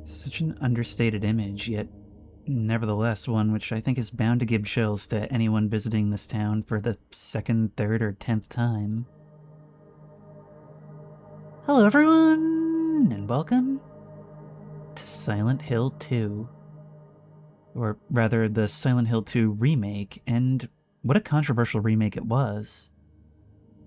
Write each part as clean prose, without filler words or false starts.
Such an understated image, yet nevertheless one which I think is bound to give chills to anyone visiting this town for the second, third, or 10th time. Hello everyone, and welcome to Silent Hill 2. Or rather, the Silent Hill 2 remake, and what a controversial remake it was.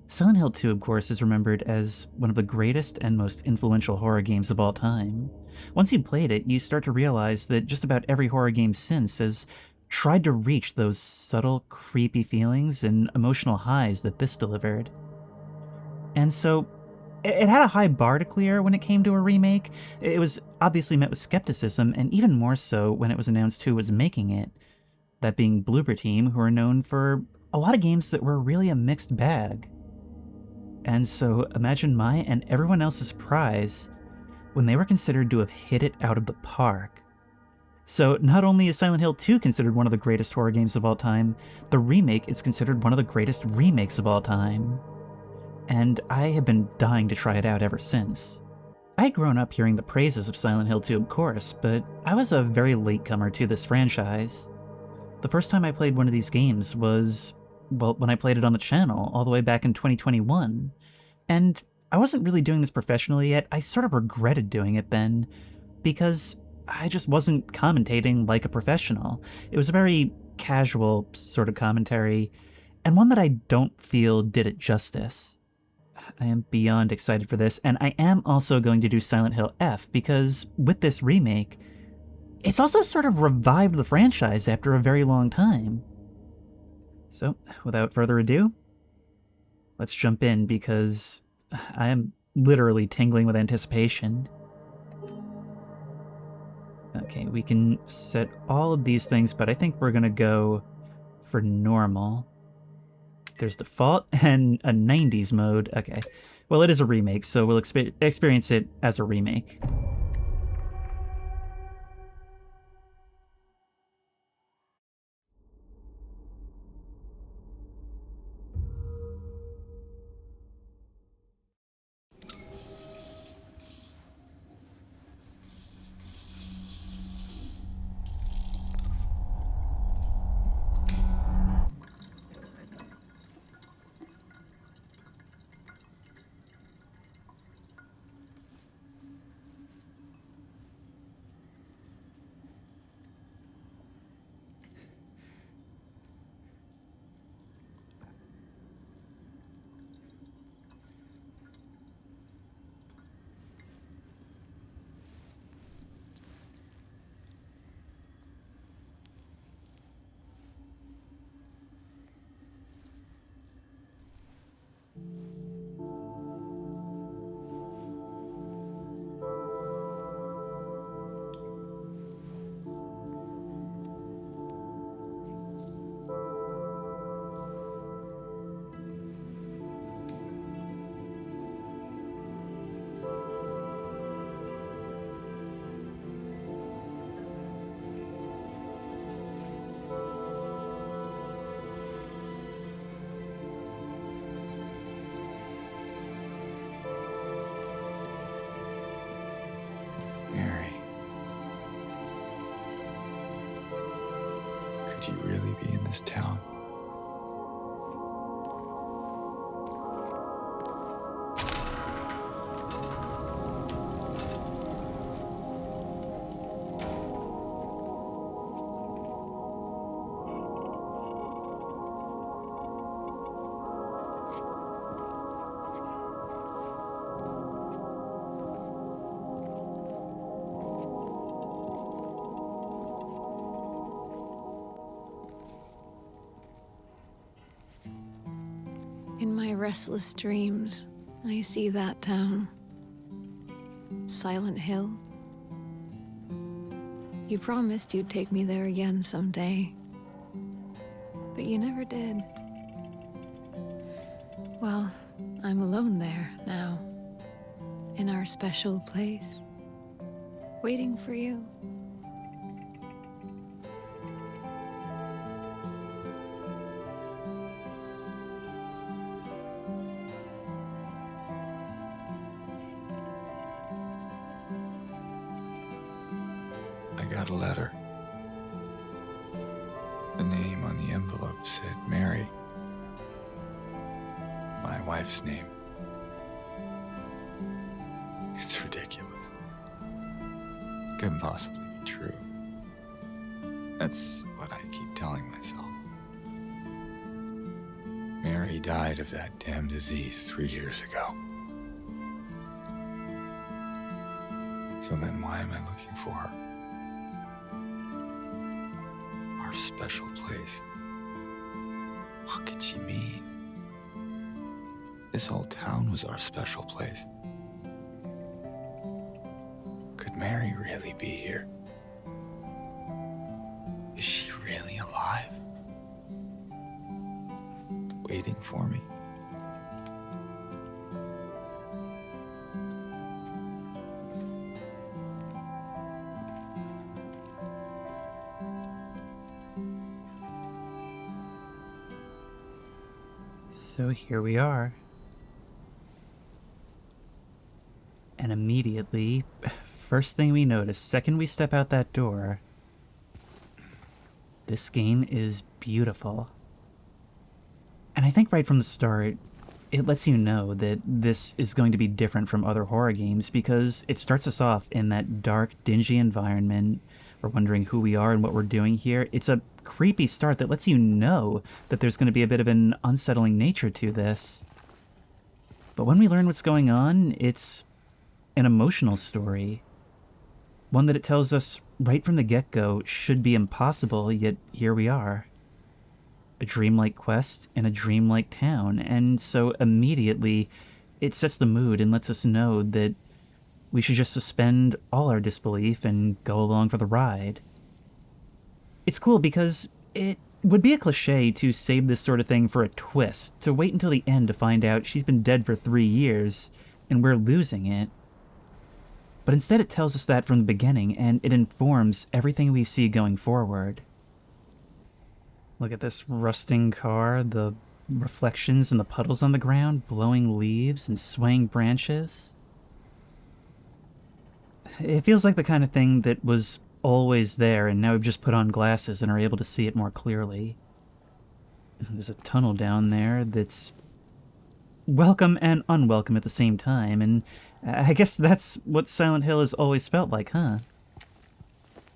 Silent Hill 2, of course, is remembered as one of the greatest and most influential horror games of all time. Once you played it, you start to realize that just about every horror game since has tried to reach those subtle, creepy feelings and emotional highs that this delivered. And so, it had a high bar to clear when it came to a remake. It was obviously met with skepticism, and even more so when it was announced who was making it. That being Bloober Team, who are known for a lot of games that were really a mixed bag. And so imagine my and everyone else's surprise when they were considered to have hit it out of the park. So not only is Silent Hill 2 considered one of the greatest horror games of all time, the remake is considered one of the greatest remakes of all time. And I have been dying to try it out ever since. I had grown up hearing the praises of Silent Hill 2, of course, but I was a very latecomer to this franchise. The first time I played one of these games was, well, when I played it on the channel, all the way back in 2021. And I wasn't really doing this professionally yet. I sort of regretted doing it then, because I just wasn't commentating like a professional. It was a very casual sort of commentary, and one that I don't feel did it justice. I am beyond excited for this, and I am also going to do Silent Hill F, because with this remake, it's also sort of revived the franchise after a very long time. So, without further ado, let's jump in, because I am literally tingling with anticipation. Okay, we can set all of these things, but I think we're gonna go for normal. There's default and a 90s mode. Okay, well, it is a remake, so we'll experience it as a remake. Could you really be in this town? In my restless dreams, I see that town. Silent Hill. You promised you'd take me there again someday. But you never did. Well, I'm alone there now. In our special place. Waiting for you. got a letter. The name on the envelope said Mary. My wife's name. It's ridiculous. Couldn't possibly be true. That's what I keep telling myself. Mary died of that damn disease 3 years ago. So then why am I looking for her? Our special place. What could she mean? This whole town was our special place. Could Mary really be here? Is she really alive? Waiting for me? So here we are. And immediately, first thing we notice, second we step out that door, this game is beautiful. And I think right from the start, it lets you know that this is going to be different from other horror games because it starts us off in that dark, dingy environment. We're wondering who we are and what we're doing here. It's a creepy start that lets you know that there's going to be a bit of an unsettling nature to this. But when we learn what's going on, it's an emotional story. One that it tells us right from the get-go should be impossible, yet here we are. A dreamlike quest in a dreamlike town, and so immediately it sets the mood and lets us know that we should just suspend all our disbelief and go along for the ride. It's cool because it would be a cliche to save this sort of thing for a twist, to wait until the end to find out she's been dead for 3 years and we're losing it. But instead it tells us that from the beginning, and it informs everything we see going forward. Look at this rusting car, the reflections and the puddles on the ground, blowing leaves and swaying branches. It feels like the kind of thing that was always there, and now we've just put on glasses and are able to see it more clearly. There's a tunnel down there that's welcome and unwelcome at the same time, and I guess that's what Silent Hill has always felt like, huh?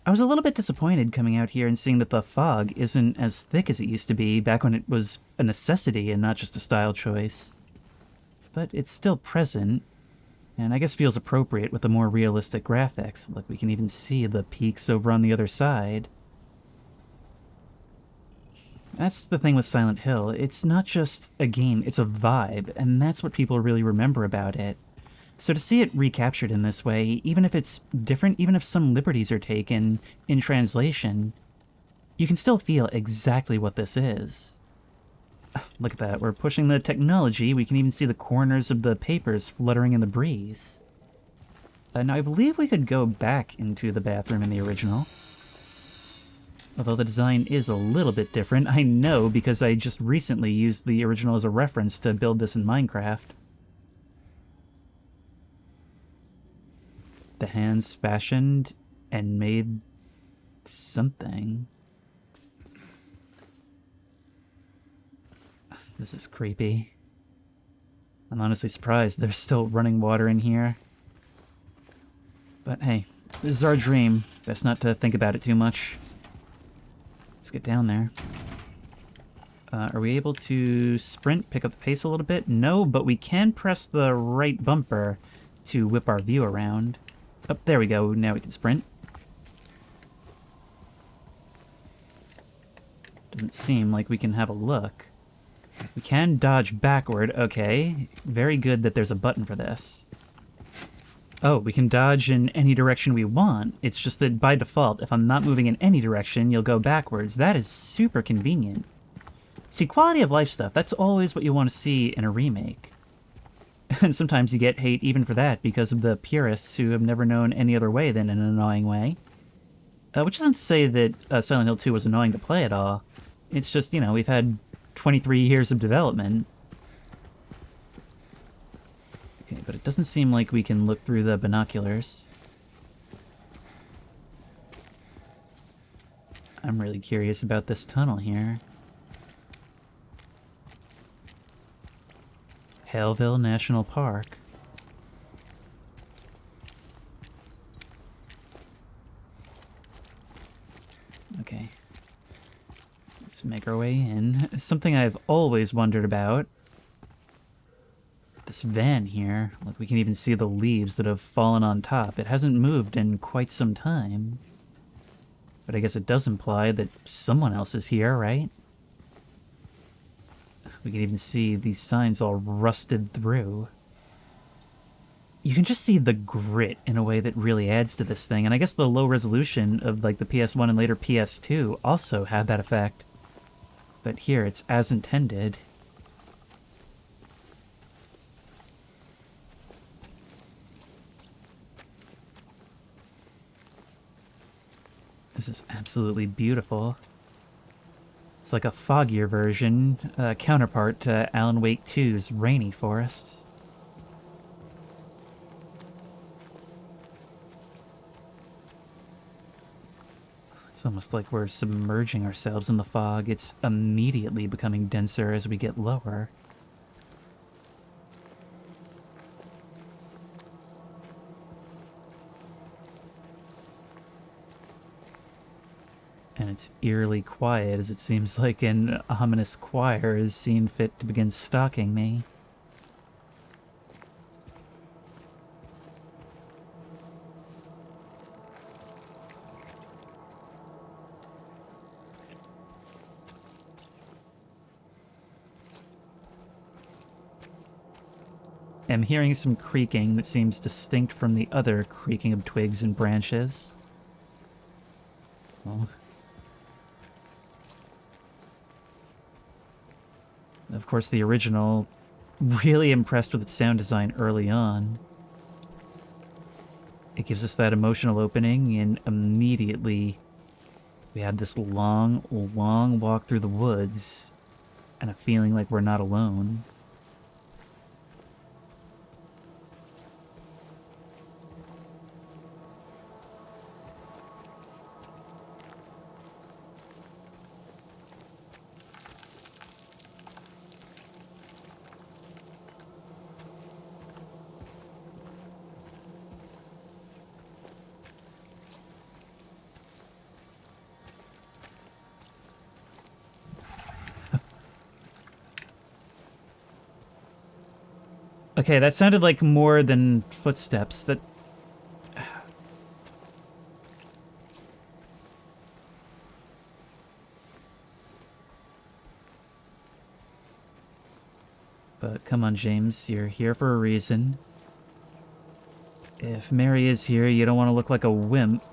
I was a little bit disappointed coming out here and seeing that the fog isn't as thick as it used to be back when it was a necessity and not just a style choice. But it's still present, and I guess feels appropriate with the more realistic graphics. Look, we can even see the peaks over on the other side. That's the thing with Silent Hill. It's not just a game, it's a vibe, and that's what people really remember about it. So to see it recaptured in this way, even if it's different, even if some liberties are taken in translation, you can still feel exactly what this is. Look at that, we're pushing the technology, we can even see the corners of the papers fluttering in the breeze. Now I believe we could go back into the bathroom in the original. Although the design is a little bit different, I know because I just recently used the original as a reference to build this in Minecraft. The hands fashioned and made something. This is creepy. I'm honestly surprised there's still running water in here. But hey, this is our dream. Best not to think about it too much. Let's get down there. Are we able to sprint, pick up the pace a little bit? No, but we can press the right bumper to whip our view around. Oh, there we go. Now we can sprint. Doesn't seem like we can have a look. We can dodge backward. Okay. Very good that there's a button for this. Oh, we can dodge in any direction we want. It's just that by default, if I'm not moving in any direction, you'll go backwards. That is super convenient. See, quality of life stuff, that's always what you want to see in a remake. And sometimes you get hate even for that because of the purists who have never known any other way than an annoying way. Which isn't to say that Silent Hill 2 was annoying to play at all. It's just, you know, we've had 23 years of development. Okay, but it doesn't seem like we can look through the binoculars. I'm really curious about this tunnel here. Haleville National Park. Okay. Let's make our way in. Something I've always wondered about. This van here. Look, we can even see the leaves that have fallen on top. It hasn't moved in quite some time. But I guess it does imply that someone else is here, right? We can even see these signs all rusted through. You can just see the grit in a way that really adds to this thing. And I guess the low resolution of like the PS1 and later PS2 also had that effect. But here it's as intended. This is absolutely beautiful. It's like a foggier version, counterpart to Alan Wake 2's rainy forests. It's almost like we're submerging ourselves in the fog. It's immediately becoming denser as we get lower. And it's eerily quiet as it seems like an ominous choir is seen fit to begin stalking me. I'm hearing some creaking that seems distinct from the other creaking of twigs and branches. Oh. Of course, the original, really impressed with its sound design early on. It gives us that emotional opening, and immediately we have this long, long walk through the woods and a feeling like we're not alone. Okay, that sounded like more than footsteps. That... But come on, James, you're here for a reason. If Mary is here, you don't want to look like a wimp.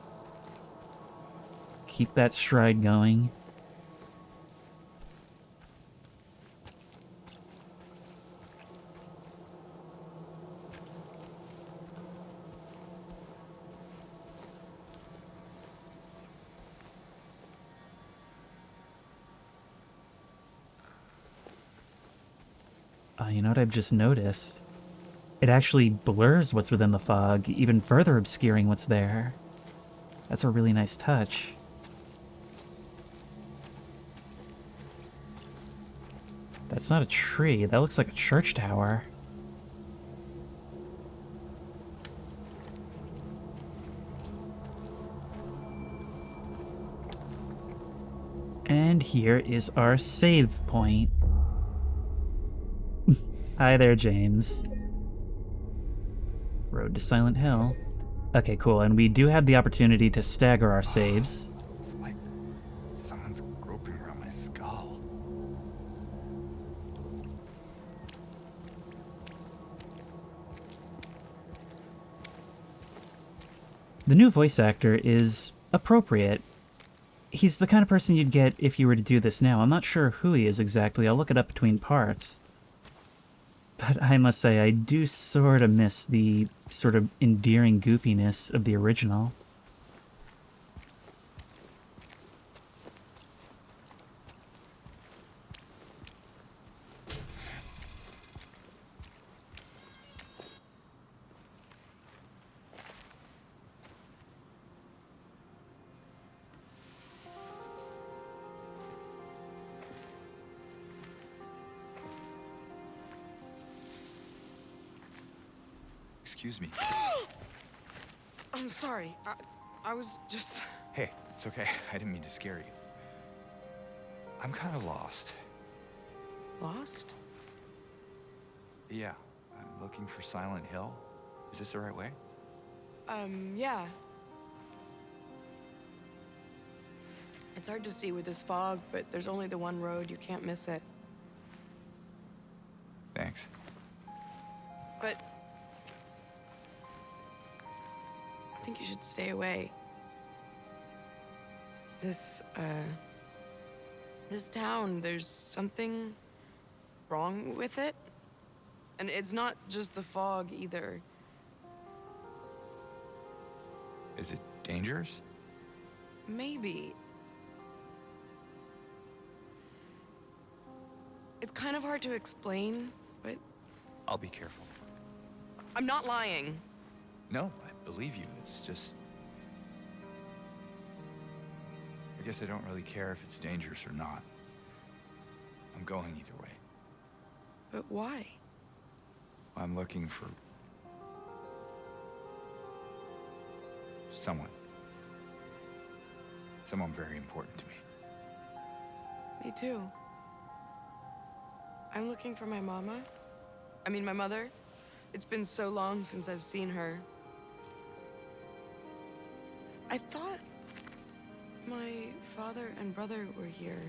Keep that stride going. You know what I've just noticed? It actually blurs what's within the fog, even further obscuring what's there. That's a really nice touch. That's not a tree. That looks like a church tower. And here is our save point. Hi there, James. Road to Silent Hill. Okay, cool. And we do have the opportunity to stagger our saves. It's like someone's groping around my skull. The new voice actor is appropriate. He's the kind of person you'd get if you were to do this now. I'm not sure who he is exactly. I'll look it up between parts. But I must say, I do sort of miss the sort of endearing goofiness of the original. excuse me. I'm sorry. I was just... Hey, it's okay. I didn't mean to scare you. I'm kind of lost. Lost? Yeah, I'm looking for Silent Hill. Is this the right way? Yeah. It's hard to see with this fog, but there's only the one road. You can't miss it. Thanks. But... I think you should stay away. This town, there's something wrong with it. And it's not just the fog, either. Is it dangerous? Maybe. It's kind of hard to explain, but I'll be careful. I'm not lying. No, I believe you. It's just... I guess I don't really care if it's dangerous or not. I'm going either way. But why? I'm looking for... someone. Someone very important to me. Me too. I'm looking for my mama. I mean, my mother. It's been so long since I've seen her. I thought my father and brother were here,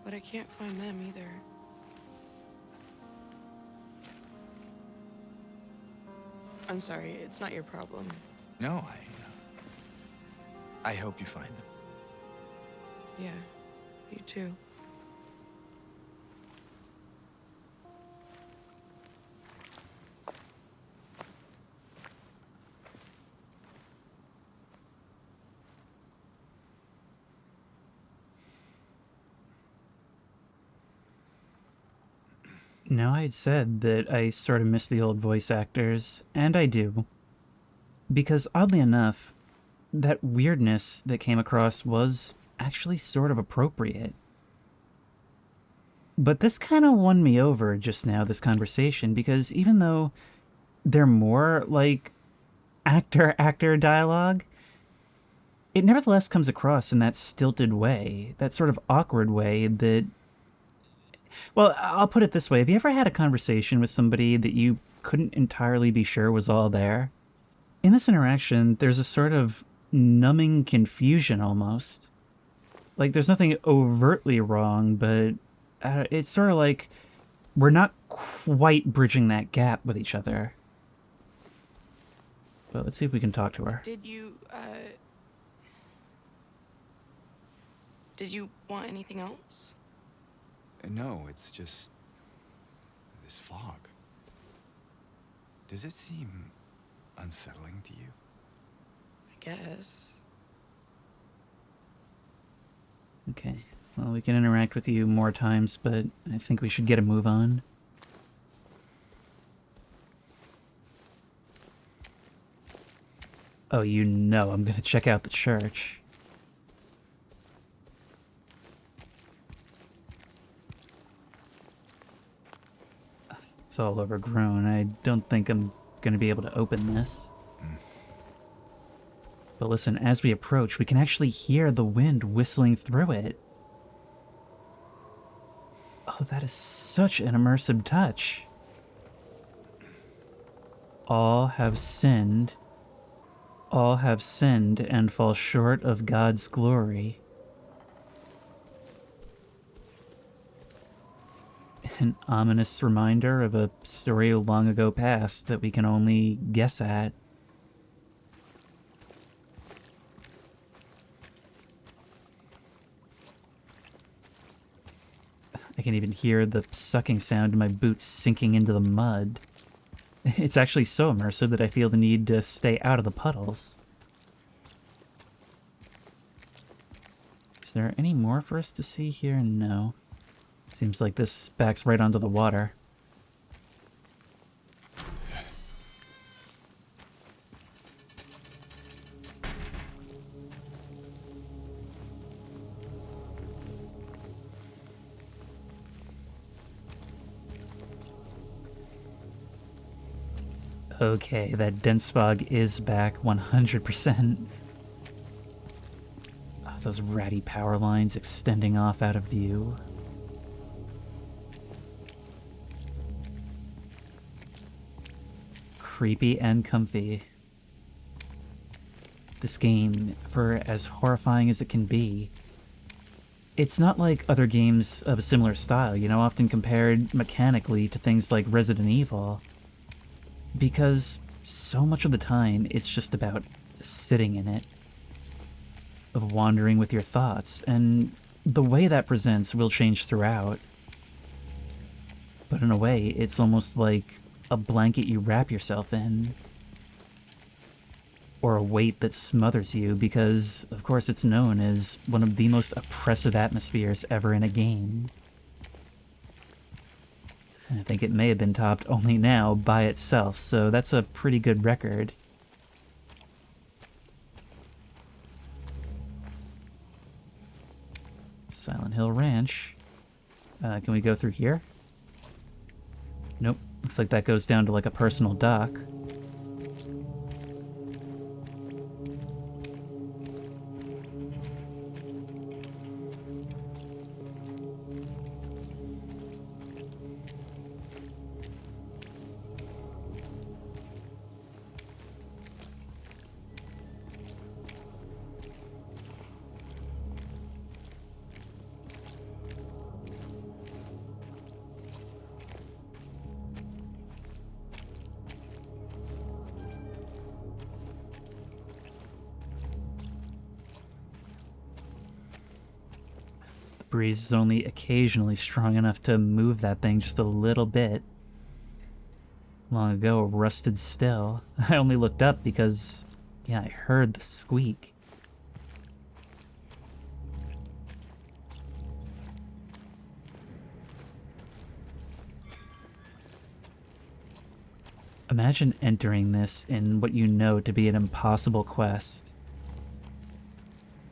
but I can't find them either. I'm sorry, it's not your problem. No, I hope you find them. Yeah, you too. Now, I had said that I sort of miss the old voice actors, and I do. Because oddly enough, that weirdness that came across was actually sort of appropriate. But this kind of won me over just now, this conversation, because even though they're more like actor-actor dialogue, it nevertheless comes across in that stilted way, that sort of awkward way that... Well, I'll put it this way. Have you ever had a conversation with somebody that you couldn't entirely be sure was all there? In this interaction, there's a sort of numbing confusion almost. Like, there's nothing overtly wrong, but it's sort of like we're not quite bridging that gap with each other. But let's see if we can talk to her. Did you want anything else? No, it's just... this fog. Does it seem unsettling to you? I guess. Okay. Well, we can interact with you more times, but I think we should get a move on. Oh, you know I'm gonna check out the church. It's all overgrown. I don't think I'm gonna be able to open this. But listen, as we approach, we can actually hear the wind whistling through it. Oh, that is such an immersive touch. All have sinned and fall short of God's glory. An ominous reminder of a story long ago past that we can only guess at. I can even hear the sucking sound of my boots sinking into the mud. It's actually so immersive that I feel the need to stay out of the puddles. Is there any more for us to see here? No. Seems like this backs right onto the water. Okay, that dense fog is back 100%. Oh, those ratty power lines extending off out of view. Creepy and comfy. This game, for as horrifying as it can be, it's not like other games of a similar style, you know, often compared mechanically to things like Resident Evil. Because so much of the time, it's just about sitting in it, of wandering with your thoughts, and the way that presents will change throughout. But in a way, it's almost like a blanket you wrap yourself in, or a weight that smothers you, because, of course, it's known as one of the most oppressive atmospheres ever in a game. I think it may have been topped only now by itself, so that's a pretty good record. Silent Hill Ranch. Can we go through here? Nope. Looks like that goes down to like a personal dock. Breeze is only occasionally strong enough to move that thing just a little bit. Long ago, rusted still. I only looked up because, yeah, I heard the squeak. Imagine entering this in what you know to be an impossible quest.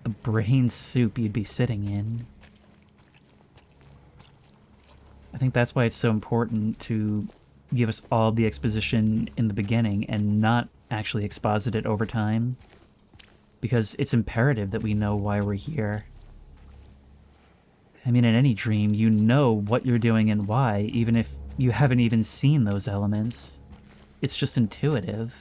The brain soup you'd be sitting in. I think that's why it's so important to give us all the exposition in the beginning and not actually exposit it over time. Because it's imperative that we know why we're here. I mean, in any dream, you know what you're doing and why, even if you haven't even seen those elements. It's just intuitive.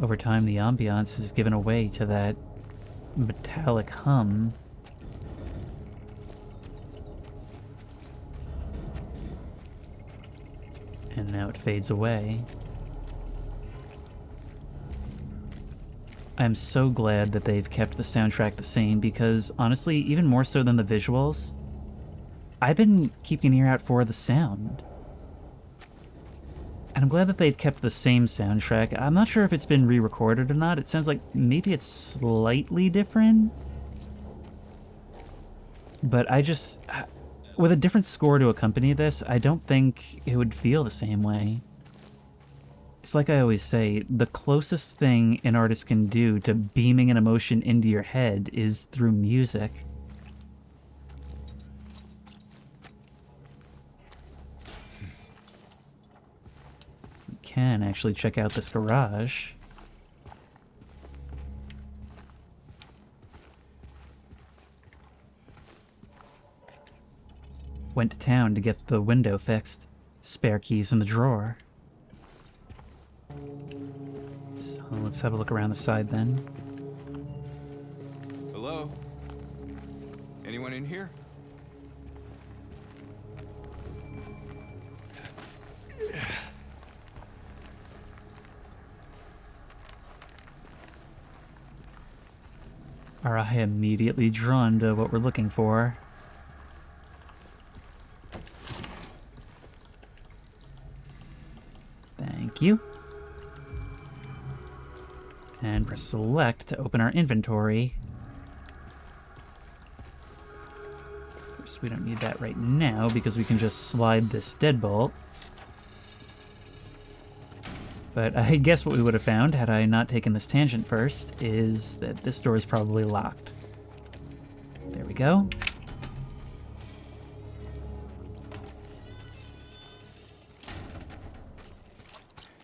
Over time, the ambiance is given away to that metallic hum. And now it fades away. I'm so glad that they've kept the soundtrack the same because, honestly, even more so than the visuals, I've been keeping an ear out for the sound. And I'm glad that they've kept the same soundtrack. I'm not sure if it's been re-recorded or not. It sounds like maybe it's slightly different. But with a different score to accompany this, I don't think it would feel the same way. It's like I always say, the closest thing an artist can do to beaming an emotion into your head is through music. We can actually check out this garage. Went to town to get the window fixed. Spare keys in the drawer. So let's have a look around the side then. Hello? Anyone in here? Our eye immediately drawn to what we're looking for. Thank you. And press select to open our inventory. Of course, we don't need that right now because we can just slide this deadbolt. But I guess what we would have found, had I not taken this tangent first, is that this door is probably locked. There we go.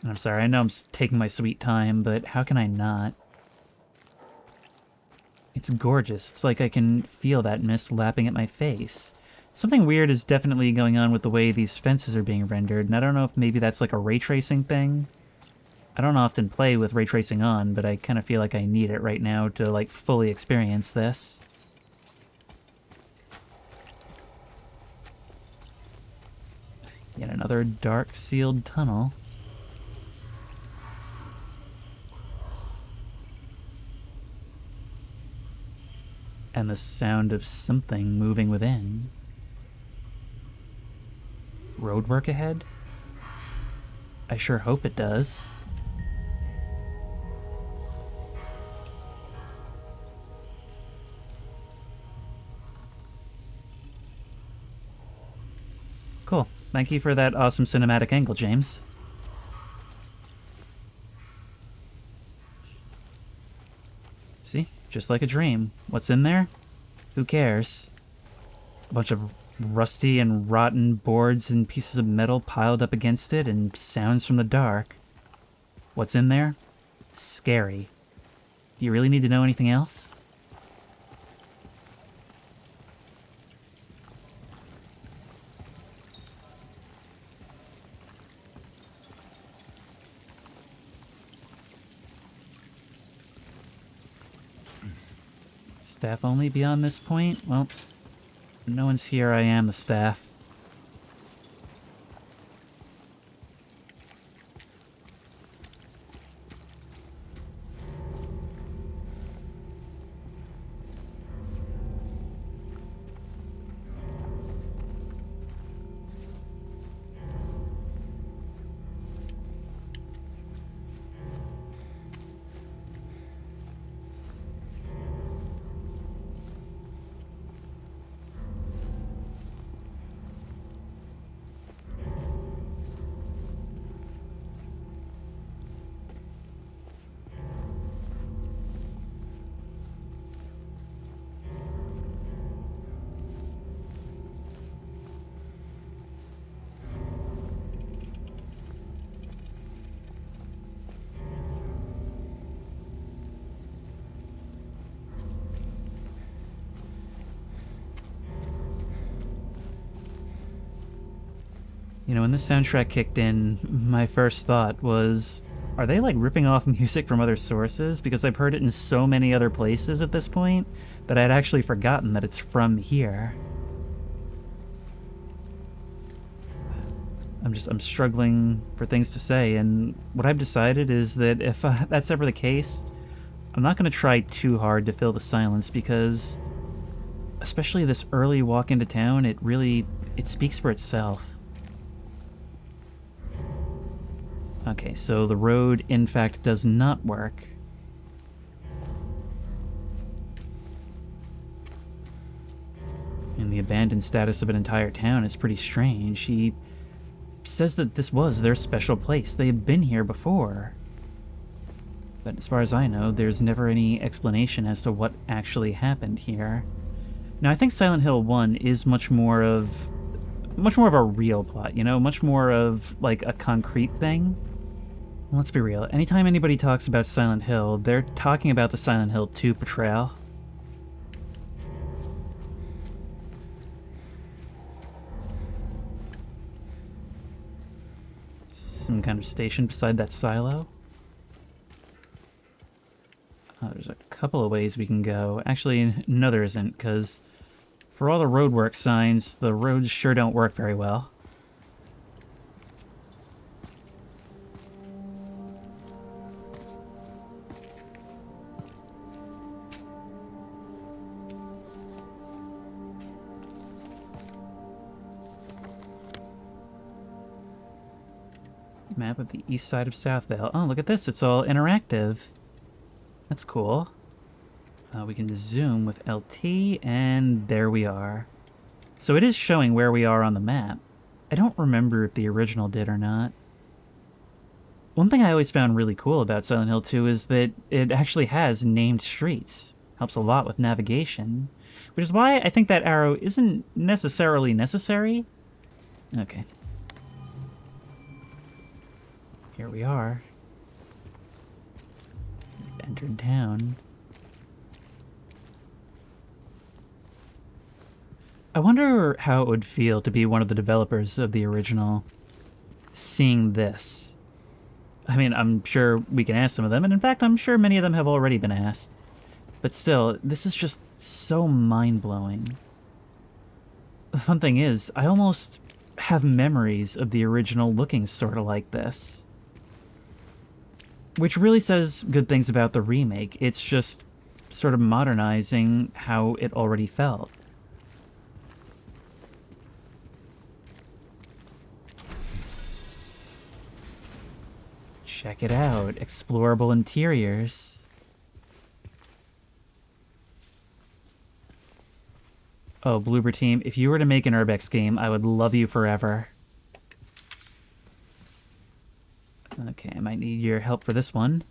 And I'm sorry, I know I'm taking my sweet time, but how can I not? It's gorgeous. It's like I can feel that mist lapping at my face. Something weird is definitely going on with the way these fences are being rendered, and I don't know if maybe that's like a ray tracing thing. I don't often play with ray tracing on, but I kind of feel like I need it right now to like fully experience this. Yet another dark sealed tunnel. And the sound of something moving within. Roadwork ahead? I sure hope it does. Cool. Thank you for that awesome cinematic angle, James. See? Just like a dream. What's in there? Who cares? A bunch of rusty and rotten boards and pieces of metal piled up against it and sounds from the dark. What's in there? Scary. Do you really need to know anything else? Staff only beyond this point? Well, no one's here. I am the staff. You know, when this soundtrack kicked in, my first thought was, are they like ripping off music from other sources? Because I've heard it in so many other places at this point that I'd actually forgotten that it's from here. I'm struggling for things to say, and what I've decided is that if that's ever the case, I'm not going to try too hard to fill the silence, because especially this early walk into town, it speaks for itself. Okay, so the road, in fact, does not work. And the abandoned status of an entire town is pretty strange. He says that this was their special place. They have been here before. But as far as I know, there's never any explanation as to what actually happened here. Now, I think Silent Hill 1 is much more of a real plot, you know? Much more of, like, a concrete thing. Let's be real. Anytime anybody talks about Silent Hill, they're talking about the Silent Hill 2 portrayal. Some kind of station beside that silo. Oh, there's a couple of ways we can go. Actually, no there isn't, because for all the roadwork signs, the roads sure don't work very well. Map of the east side of Southvale. Oh, look at this. It's all interactive. That's cool. We can zoom with LT, and there we are. So it is showing where we are on the map. I don't remember if the original did or not. One thing I always found really cool about Silent Hill 2 is that it actually has named streets. Helps a lot with navigation, which is why I think that arrow isn't necessarily necessary. Okay. Here we are. We've entered town. I wonder how it would feel to be one of the developers of the original, seeing this. I mean, I'm sure we can ask some of them, and in fact, I'm sure many of them have already been asked. But still, this is just so mind-blowing. The fun thing is, I almost have memories of the original looking sort of like this. Which really says good things about the remake. It's just sort of modernizing how it already felt. Check it out. Explorable interiors. Oh, Bloober Team, if you were to make an Urbex game, I would love you forever. Okay, I might need your help for this one.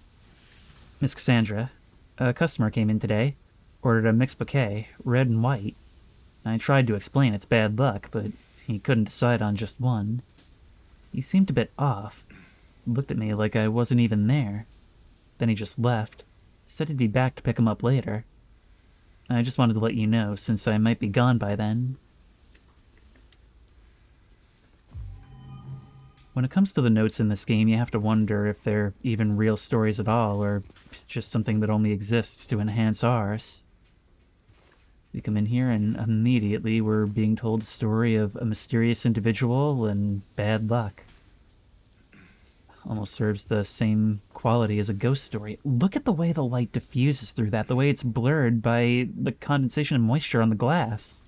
Miss Cassandra, a customer came in today, ordered a mixed bouquet, red and white. I tried to explain it's bad luck, but he couldn't decide on just one. He seemed a bit off, looked at me like I wasn't even there. Then he just left, said he'd be back to pick him up later. I just wanted to let you know, since I might be gone by then. When it comes to the notes in this game, you have to wonder if they're even real stories at all, or just something that only exists to enhance ours. We come in here and immediately we're being told a story of a mysterious individual and bad luck. Almost serves the same quality as a ghost story. Look at the way the light diffuses through that, the way it's blurred by the condensation and moisture on the glass.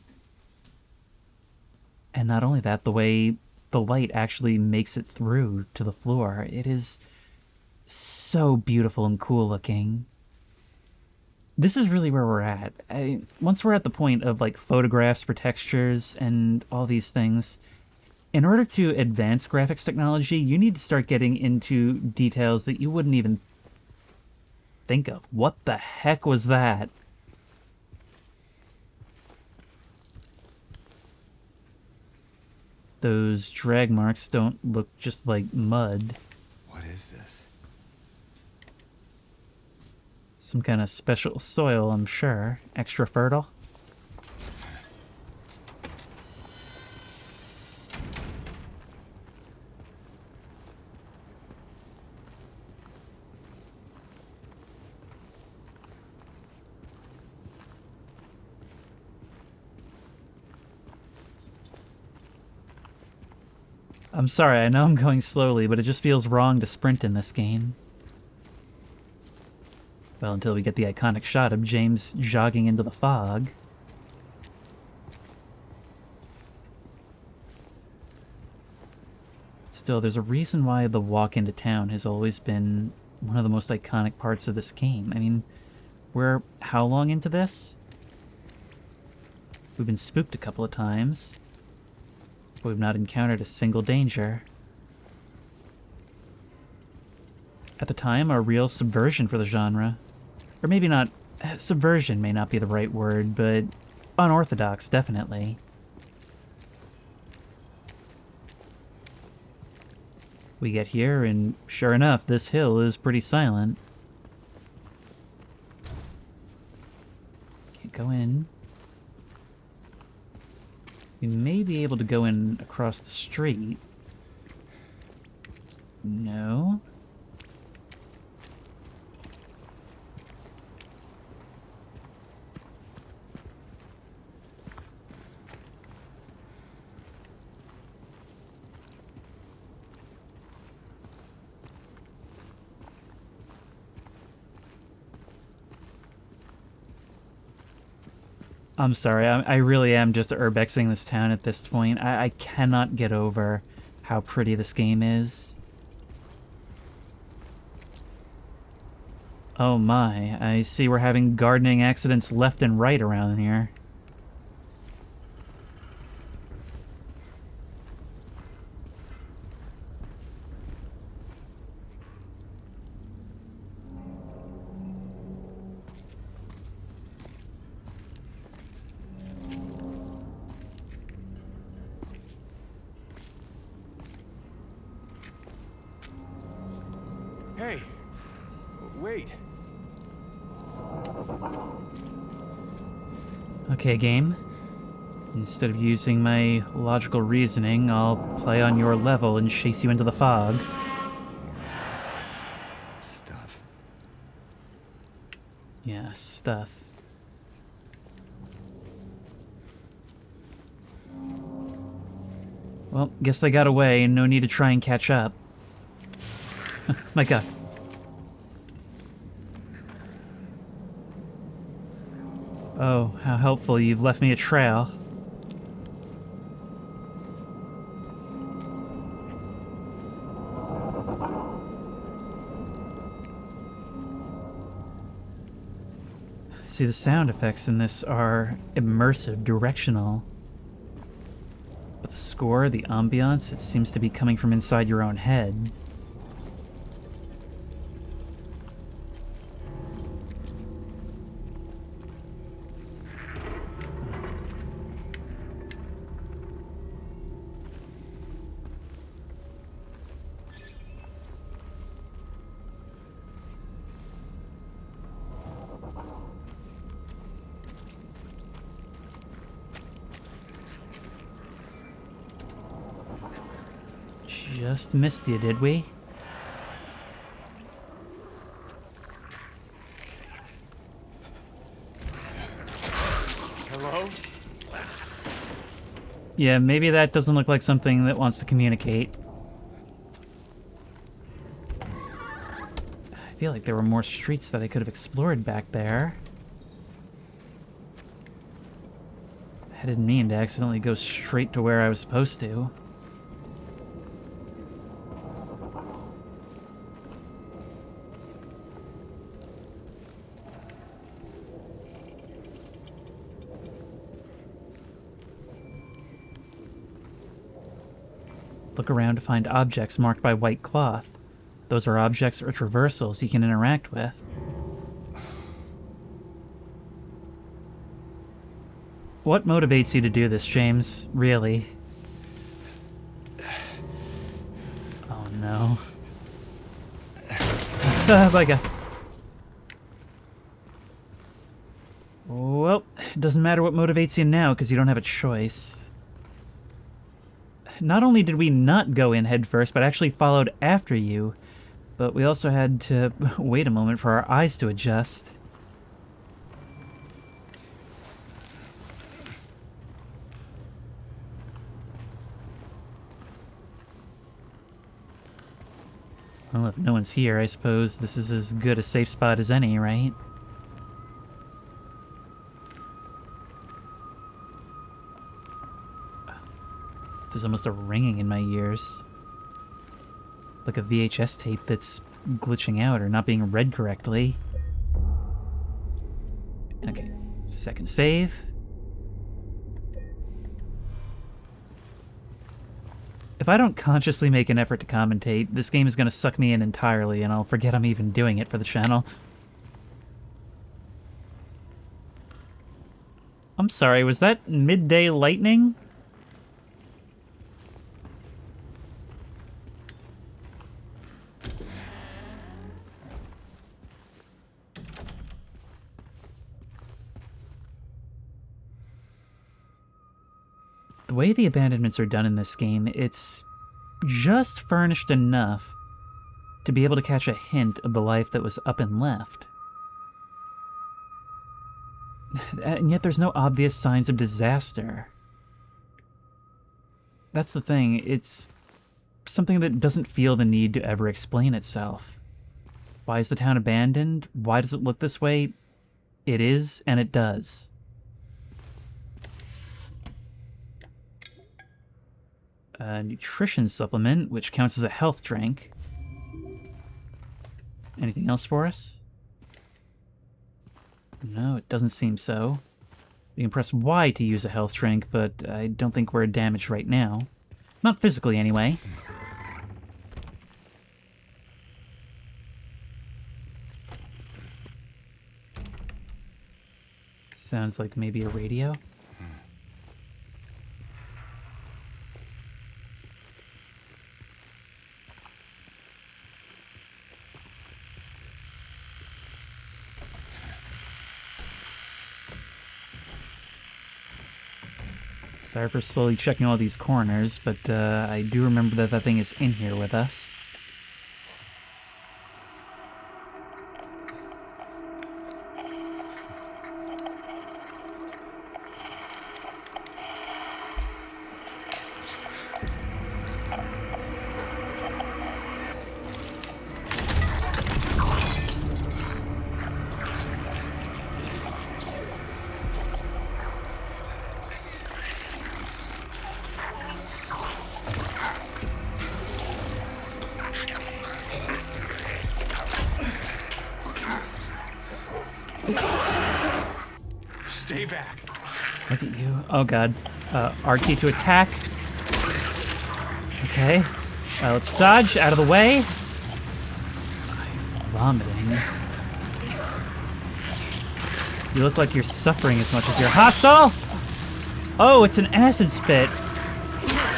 And not only that, the way the light actually makes it through to the floor. It is so beautiful and cool looking. This is really where we're at. Once we're at the point of like photographs for textures and all these things, in order to advance graphics technology, you need to start getting into details that you wouldn't even think of. What the heck was that? Those drag marks don't look just like mud. What is this? Some kind of special soil, I'm sure. Extra fertile. I'm sorry, I know I'm going slowly, but it just feels wrong to sprint in this game. Well, until we get the iconic shot of James jogging into the fog. Still, there's a reason why the walk into town has always been one of the most iconic parts of this game. I mean, we're how long into this? We've been spooked a couple of times. We've not encountered a single danger. At the time, a real subversion for the genre. Or maybe not, subversion may not be the right word, but unorthodox, definitely. We get here, and sure enough, this hill is pretty silent. Can't go in. We may be able to go in across the street. No. I'm sorry, I really am just urbexing this town at this point. I cannot get over how pretty this game is. Oh my, I see we're having gardening accidents left and right around here. Hey, wait. Okay, game. Instead of using my logical reasoning, I'll play on your level and chase you into the fog. Stuff. Yeah, stuff. Well, guess they got away, and no need to try and catch up. My god. Oh, how helpful, you've left me a trail. See, the sound effects in this are immersive, directional. But the score, the ambiance, it seems to be coming from inside your own head. Just missed you, did we? Hello? Yeah, maybe that doesn't look like something that wants to communicate. I feel like there were more streets that I could have explored back there. I didn't mean to accidentally go straight to where I was supposed to. Look around to find objects marked by white cloth. Those are objects or traversals you can interact with. What motivates you to do this, James? Really? Oh no. My god. Well, it doesn't matter what motivates you now because you don't have a choice. Not only did we not go in head first, but actually followed after you, but we also had to wait a moment for our eyes to adjust. Well, if no one's here, I suppose this is as good a safe spot as any, right? There's almost a ringing in my ears. Like a VHS tape that's glitching out or not being read correctly. Okay, second save. If I don't consciously make an effort to commentate, this game is going to suck me in entirely and I'll forget I'm even doing it for the channel. I'm sorry, was that midday lightning? The way the abandonments are done in this game, it's just furnished enough to be able to catch a hint of the life that was up and left. And yet there's no obvious signs of disaster. That's the thing, it's something that doesn't feel the need to ever explain itself. Why is the town abandoned? Why does it look this way? It is, and it does. A nutrition supplement, which counts as a health drink. Anything else for us? No, it doesn't seem so. You can press Y to use a health drink, but I don't think we're damaged right now. Not physically, anyway. Sounds like maybe a radio. Sorry for slowly checking all these corners, but I do remember that that thing is in here with us. Stay back. Look at you. Oh god. RT to attack. Okay. Let's dodge out of the way. Vomiting. You look like you're suffering as much as you're hostile. Oh, it's an acid spit.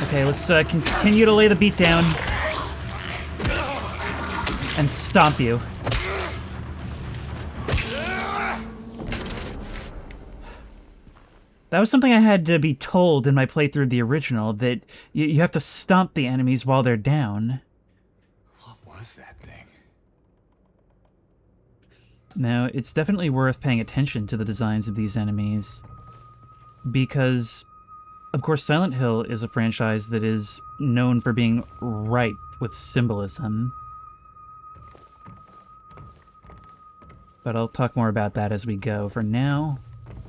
Okay, let's continue to lay the beat down. And stomp you. That was something I had to be told in my playthrough of the original, that you have to stomp the enemies while they're down. What was that thing? Now, it's definitely worth paying attention to the designs of these enemies, because, of course, Silent Hill is a franchise that is known for being ripe with symbolism. But I'll talk more about that as we go. For now,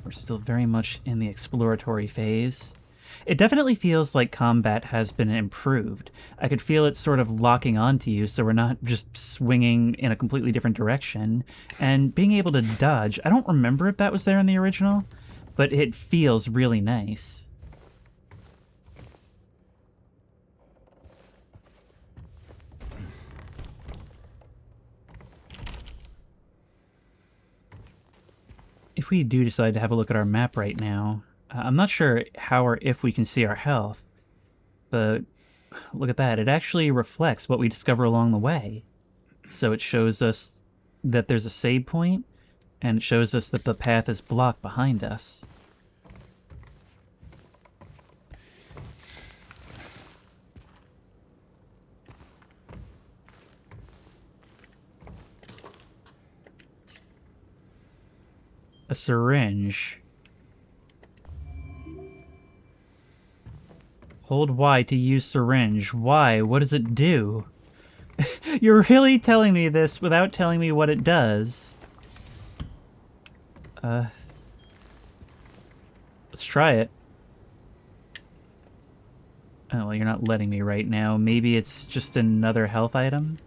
we're still very much in the exploratory phase. It definitely feels like combat has been improved. I could feel it sort of locking onto you, so we're not just swinging in a completely different direction. And being able to dodge, I don't remember if that was there in the original, but it feels really nice. If we do decide to have a look at our map right now, I'm not sure how or if we can see our health, but look at that. It actually reflects what we discover along the way. So it shows us that there's a save point, and it shows us that the path is blocked behind us. A syringe. Hold Y to use syringe. Why? What does it do? You're really telling me this without telling me what it does. Let's try it. Oh, well, you're not letting me right now. Maybe it's just another health item?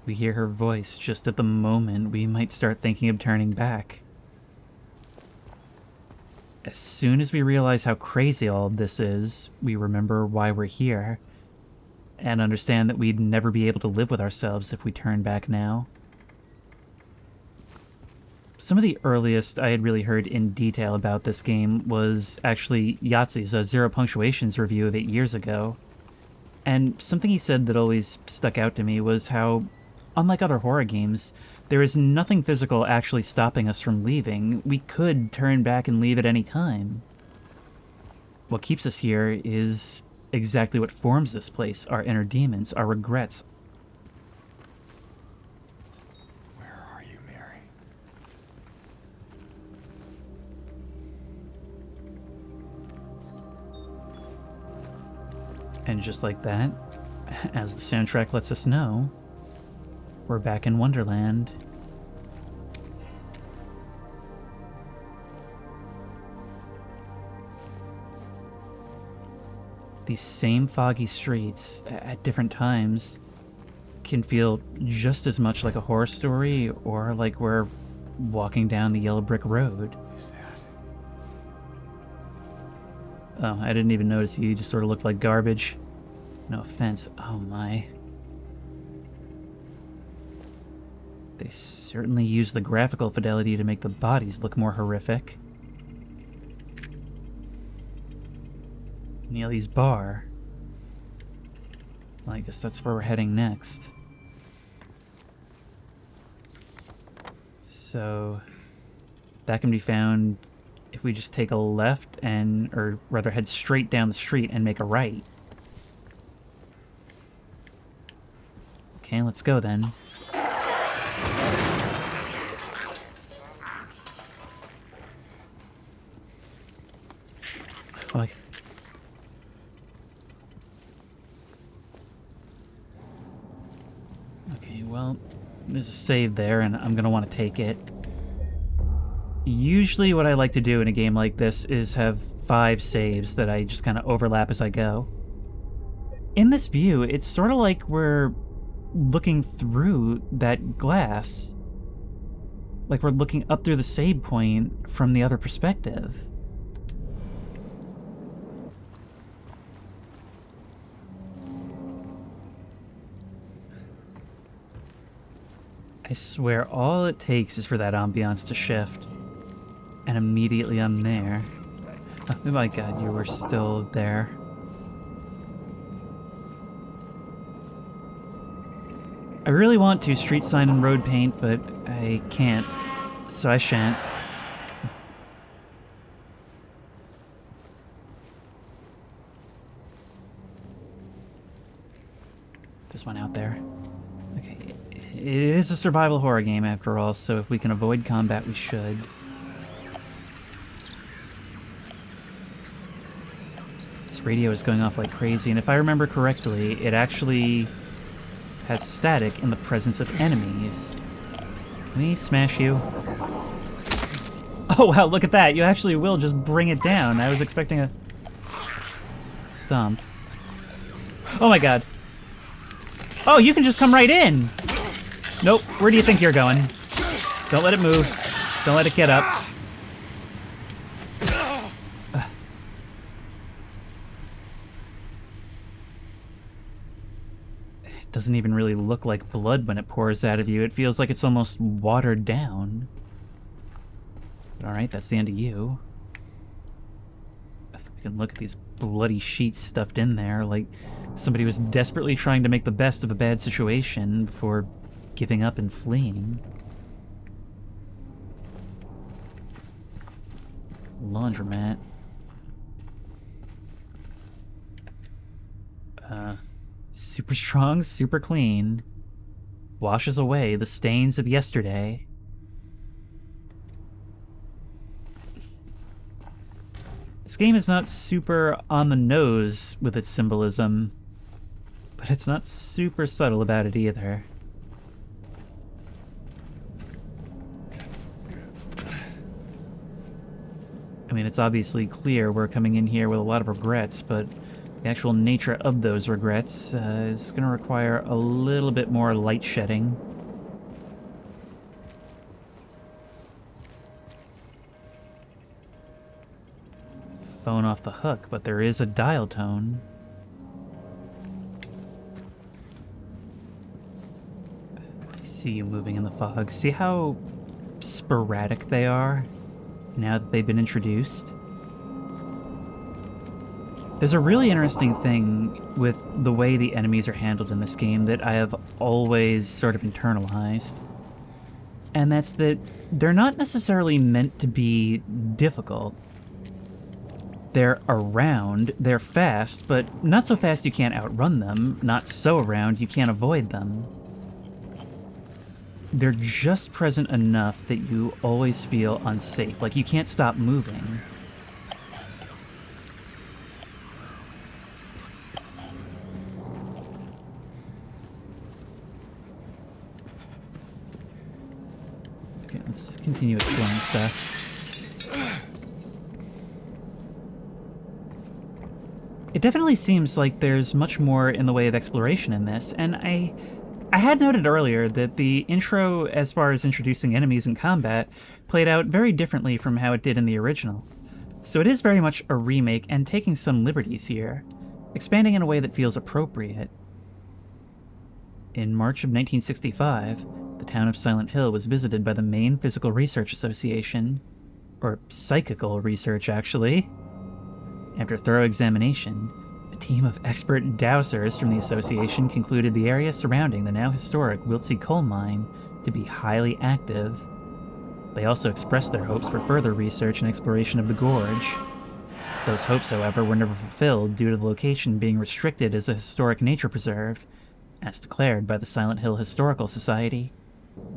We hear her voice just at the moment we might start thinking of turning back. As soon as we realize how crazy all of this is, we remember why we're here, and understand that we'd never be able to live with ourselves if we turn back now. Some of the earliest I had really heard in detail about this game was actually Yahtzee's Zero Punctuations review of 8 years ago. And something he said that always stuck out to me was how, unlike other horror games, there is nothing physical actually stopping us from leaving. We could turn back and leave at any time. What keeps us here is exactly what forms this place, our inner demons, our regrets. Where are you, Mary? And just like that, as the soundtrack lets us know, we're back in Wonderland. these same foggy streets at different times can feel just as much like a horror story or like we're walking down the yellow brick road. What is that? Oh, I didn't even notice you. You just sort of looked like garbage. No offense. Oh my. They certainly use the graphical fidelity to make the bodies look more horrific. Neely's bar. Well, I guess that's where we're heading next. So that can be found if we just take a left and, or rather head straight down the street and make a right. Okay, let's go then. Like, okay, well, there's a save there, and I'm gonna want to take it. Usually what I like to do in a game like this is have 5 saves that I just kind of overlap as I go. In this view, it's sort of like we're looking through that glass. Like we're looking up through the save point from the other perspective. I swear, all it takes is for that ambiance to shift. And immediately I'm there. Oh my god, you were still there. I really want to street sign and road paint, but I can't, so I shan't. There's one out there. Okay, it is a survival horror game after all, so if we can avoid combat, we should. This radio is going off like crazy, and if I remember correctly, it actually has static in the presence of enemies. Let me smash you. Oh wow, look at that! You actually will just bring it down. I was expecting a stomp. Oh my god. Oh, you can just come right in! Nope, where do you think you're going? Don't let it move. Don't let it get up. It doesn't even really look like blood when it pours out of you. It feels like it's almost watered down. Alright, that's the end of you. If we can look at these bloody sheets stuffed in there, like somebody was desperately trying to make the best of a bad situation before giving up and fleeing. Laundromat. Super strong, super clean. Washes away the stains of yesterday. This game is not super on the nose with its symbolism, but it's not super subtle about it either. I mean, it's obviously clear we're coming in here with a lot of regrets, but the actual nature of those regrets is going to require a little bit more light shedding. Phone off the hook, but there is a dial tone. I see you moving in the fog. See how sporadic they are now that they've been introduced? There's a really interesting thing with the way the enemies are handled in this game that I have always sort of internalized. And that's that they're not necessarily meant to be difficult. They're around, they're fast, but not so fast you can't outrun them, not so around you can't avoid them. They're just present enough that you always feel unsafe, like you can't stop moving. Okay, let's continue exploring stuff. It definitely seems like there's much more in the way of exploration in this, and I had noted earlier that the intro, as far as introducing enemies and combat, played out very differently from how it did in the original. So it is very much a remake and taking some liberties here, expanding in a way that feels appropriate. In March of 1965, the town of Silent Hill was visited by the Maine Physical Research Association, or Psychical Research, actually. After thorough examination, a team of expert dowsers from the association concluded the area surrounding the now historic Wiltsey coal mine to be highly active. They also expressed their hopes for further research and exploration of the gorge. Those hopes, however, were never fulfilled due to the location being restricted as a historic nature preserve, as declared by the Silent Hill Historical Society.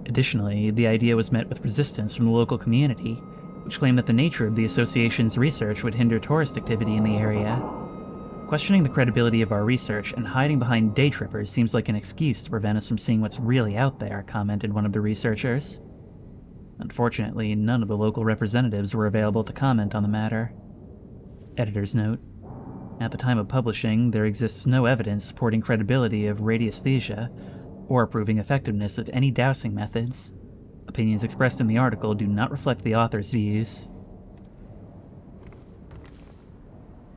Additionally, the idea was met with resistance from the local community, which claimed that the nature of the association's research would hinder tourist activity in the area. Questioning the credibility of our research and hiding behind day trippers seems like an excuse to prevent us from seeing what's really out there, commented one of the researchers. Unfortunately, none of the local representatives were available to comment on the matter. Editor's note: at the time of publishing, there exists no evidence supporting credibility of radiesthesia or proving effectiveness of any dowsing methods. Opinions expressed in the article do not reflect the author's views.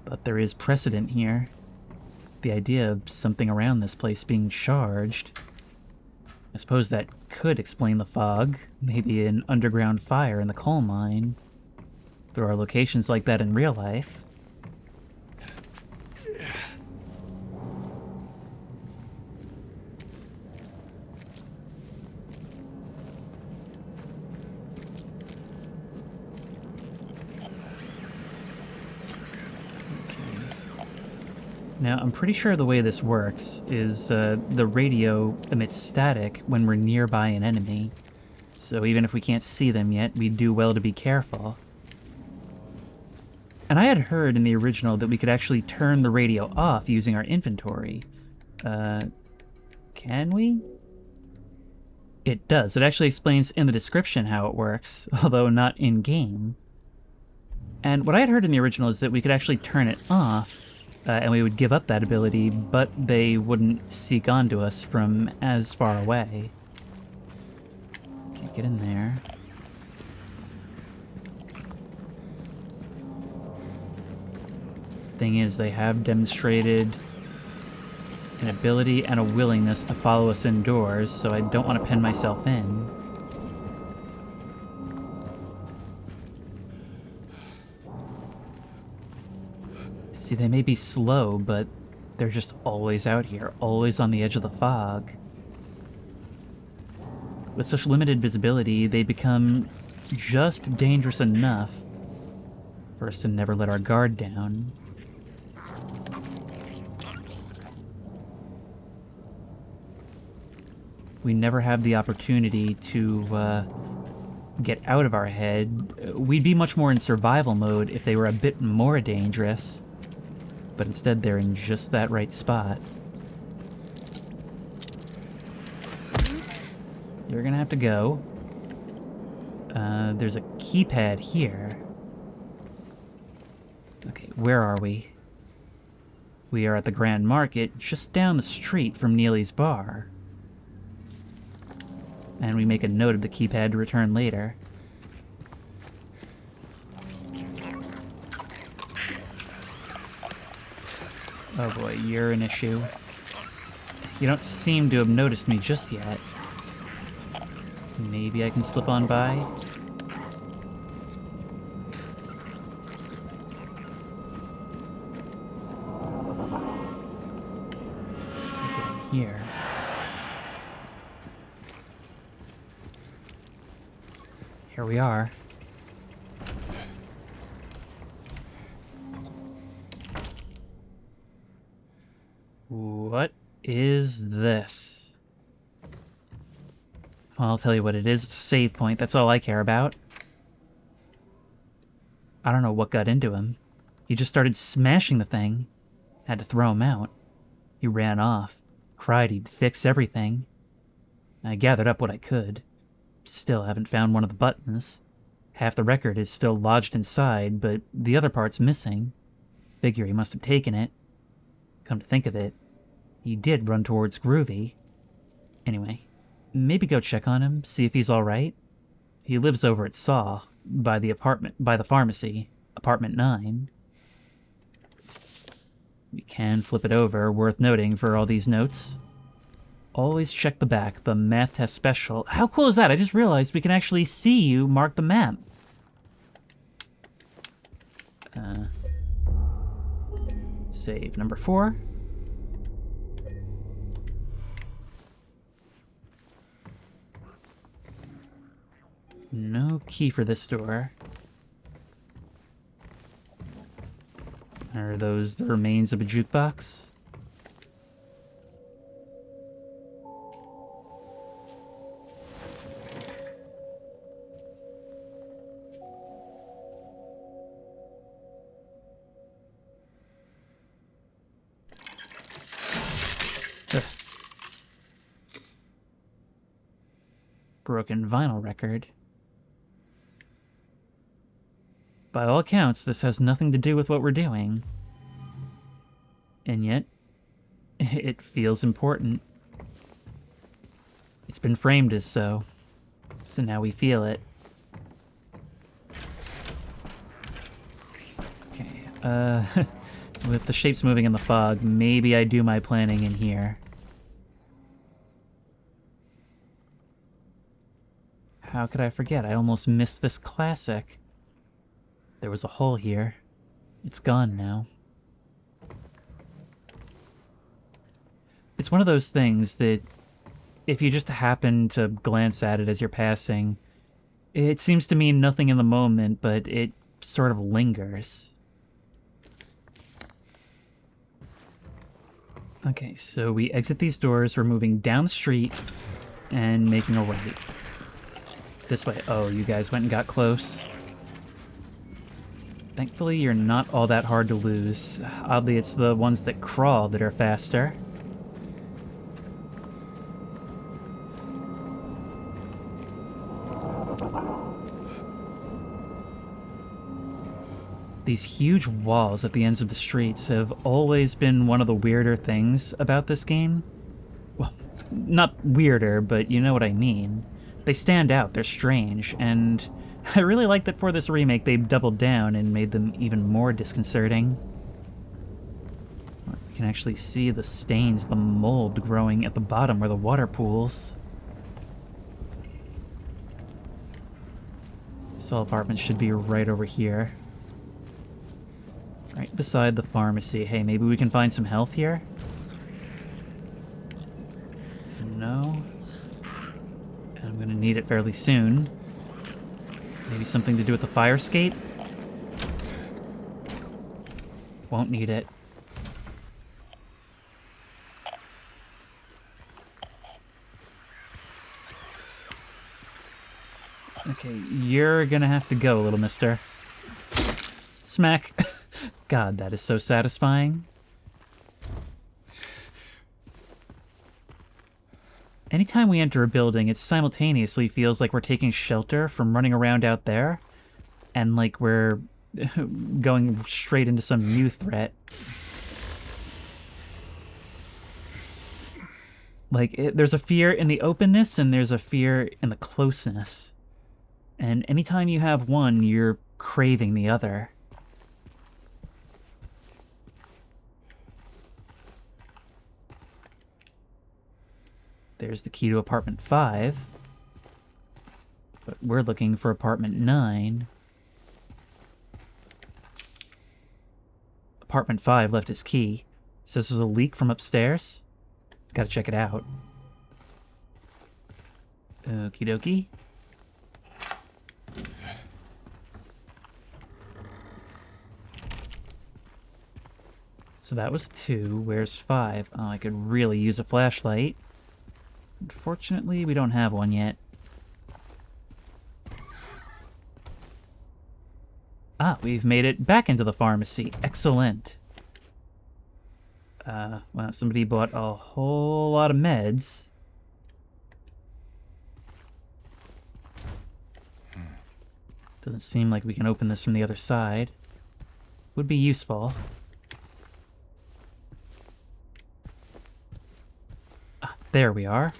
But there is precedent here. The idea of something around this place being charged. I suppose that could explain the fog, maybe an underground fire in the coal mine. There are locations like that in real life. Now, I'm pretty sure the way this works is the radio emits static when we're nearby an enemy. So even if we can't see them yet, we do well to be careful. And I had heard in the original that we could actually turn the radio off using our inventory. Can we? It does. It actually explains in the description how it works, although not in-game. And what I had heard in the original is that we could actually turn it off, and we would give up that ability, but they wouldn't seek onto us from as far away. Can't get in there. Thing is, they have demonstrated an ability and a willingness to follow us indoors, so I don't want to pen myself in. See, they may be slow, but they're just always out here, always on the edge of the fog. With such limited visibility, they become just dangerous enough for us to never let our guard down. We never have the opportunity to get out of our head. We'd be much more in survival mode if they were a bit more dangerous. But instead they're in just that right spot. You're gonna have to go. There's a keypad here. Okay, where are we? We are at the Grand Market, just down the street from Neely's bar. And we make a note of the keypad to return later. Oh boy, you're an issue. You don't seem to have noticed me just yet. Maybe I can slip on by? Get in here. Here we are. What is this? Well, I'll tell you what it is. It's a save point. That's all I care about. I don't know what got into him. He just started smashing the thing. Had to throw him out. He ran off. Cried he'd fix everything. I gathered up what I could. Still haven't found one of the buttons. Half the record is still lodged inside, but the other part's missing. Figure he must have taken it. Come to think of it, he did run towards Groovy. Anyway, maybe go check on him, see if he's alright. He lives over at Saw, by the pharmacy, apartment 9. We can flip it over, worth noting for all these notes. Always check the back, the math test special. How cool is that? I just realized we can actually see you mark the map. Save number 4. No key for this door. Are those the remains of a jukebox? Ugh. Broken vinyl record. By all accounts, this has nothing to do with what we're doing. And yet, it feels important. It's been framed as so. So now we feel it. Okay, with the shapes moving in the fog, maybe I do my planning in here. How could I forget? I almost missed this classic. There was a hole here. It's gone now. It's one of those things that if you just happen to glance at it as you're passing, it seems to mean nothing in the moment, but it sort of lingers. Okay, so we exit these doors, we're moving down the street and making a right. This way. Oh, you guys went and got close. Thankfully, you're not all that hard to lose. Oddly, it's the ones that crawl that are faster. These huge walls at the ends of the streets have always been one of the weirder things about this game. Well, not weirder, but you know what I mean. They stand out, they're strange, and I really like that for this remake they doubled down and made them even more disconcerting. You can actually see the stains, the mold growing at the bottom where the water pools. Saw apartment should be right over here. Right beside the pharmacy. Hey, maybe we can find some health here? No. And I'm gonna need it fairly soon. Maybe something to do with the fire escape? Won't need it. Okay, you're gonna have to go, little mister. Smack. God, that is so satisfying. Anytime we enter a building, it simultaneously feels like we're taking shelter from running around out there, and like we're going straight into some new threat. Like, there's a fear in the openness, and there's a fear in the closeness. And anytime you have one, you're craving the other. There's the key to apartment 5. But we're looking for apartment 9. Apartment 5 left his key. Says there's a leak from upstairs. Gotta check it out. Okie dokie. So that was 2. Where's 5? Oh, I could really use a flashlight. Unfortunately, we don't have one yet. Ah, we've made it back into the pharmacy. Excellent. Well, somebody bought a whole lot of meds. Doesn't seem like we can open this from the other side. Would be useful. There we are.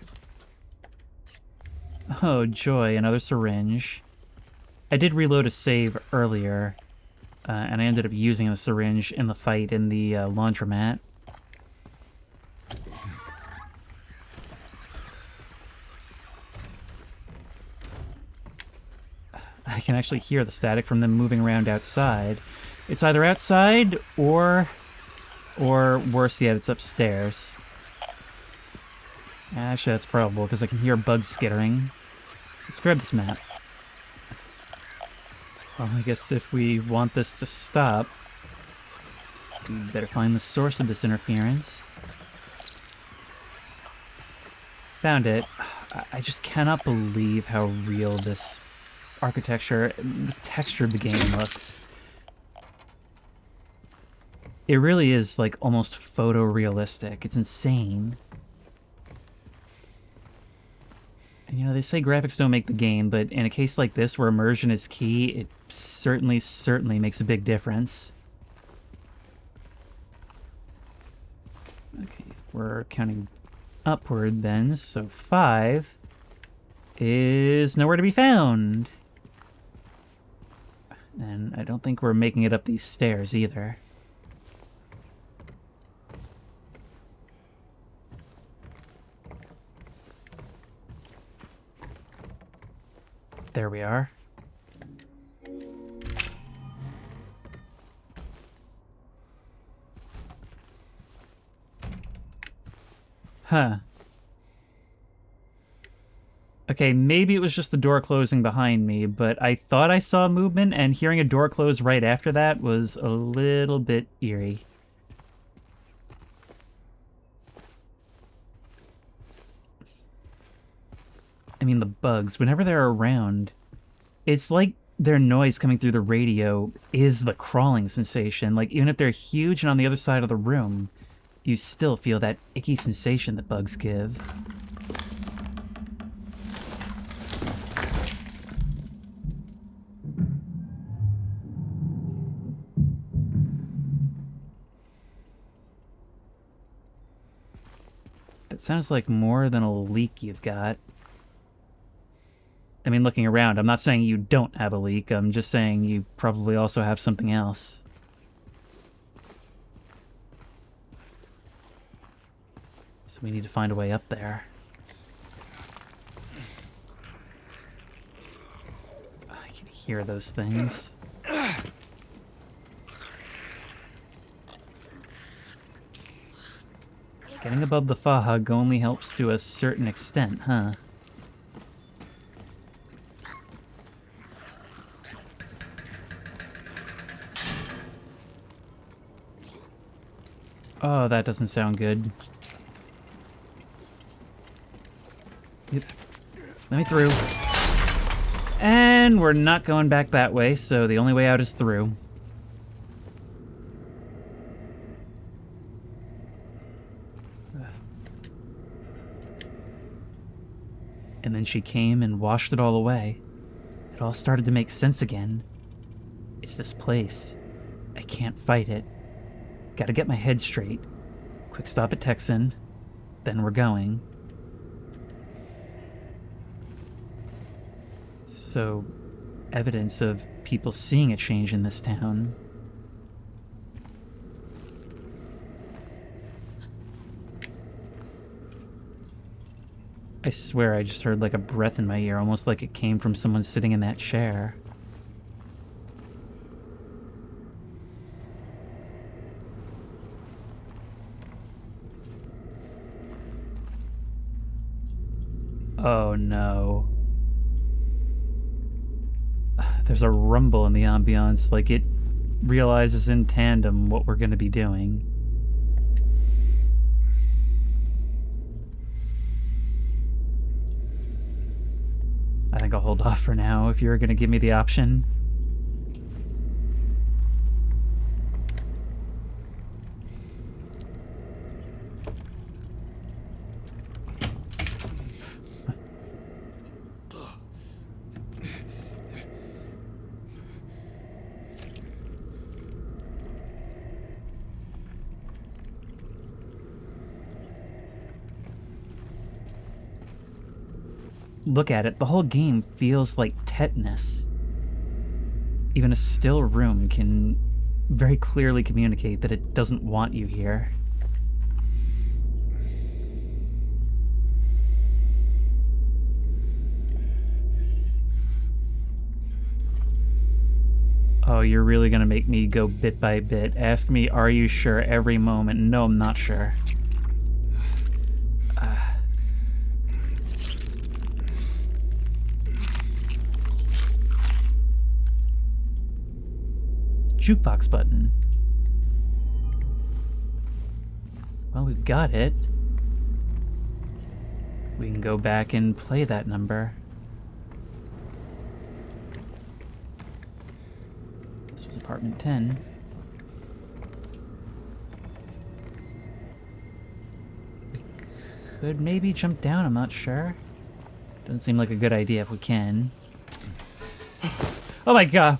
Oh, joy, another syringe. I did reload a save earlier, and I ended up using the syringe in the fight in the laundromat. I can actually hear the static from them moving around outside. It's either outside or worse yet, it's upstairs. Actually, that's probable because I can hear bugs skittering. Let's grab this map. Well, I guess if we want this to stop, we better find the source of this interference. Found it. I just cannot believe how real this architecture, this texture of the game looks. It really is like almost photorealistic. It's insane. And, you know, they say graphics don't make the game, but in a case like this where immersion is key, it certainly makes a big difference. Okay, we're counting upward then, so 5 is nowhere to be found. And I don't think we're making it up these stairs either. There we are. Huh. Okay, maybe it was just the door closing behind me, but I thought I saw movement, and hearing a door close right after that was a little bit eerie. I mean, the bugs, whenever they're around, it's like their noise coming through the radio is the crawling sensation. Like, even if they're huge and on the other side of the room, you still feel that icky sensation that bugs give. That sounds like more than a leak you've got. I mean, looking around, I'm not saying you don't have a leak, I'm just saying you probably also have something else. So we need to find a way up there. I can hear those things. Getting above the fog only helps to a certain extent, huh? Oh, that doesn't sound good. Let me through. And we're not going back that way, so the only way out is through. And then she came and washed it all away. It all started to make sense again. It's this place. I can't fight it. Gotta get my head straight. Quick stop at Texan. Then we're going. So, evidence of people seeing a change in this town. I swear I just heard like a breath in my ear, almost like it came from someone sitting in that chair. Oh no. There's a rumble in the ambiance, like it realizes in tandem what we're going to be doing. I think I'll hold off for now if you're going to give me the option. look at it, the whole game feels like tetanus. Even a still room can very clearly communicate that it doesn't want you here. Oh, you're really gonna make me go bit by bit. Ask me, are you sure, every moment. No, I'm not sure. Jukebox button. Well, we've got it. We can go back and play that number. This was apartment 10. We could maybe jump down, I'm not sure. Doesn't seem like a good idea if we can. Oh my god!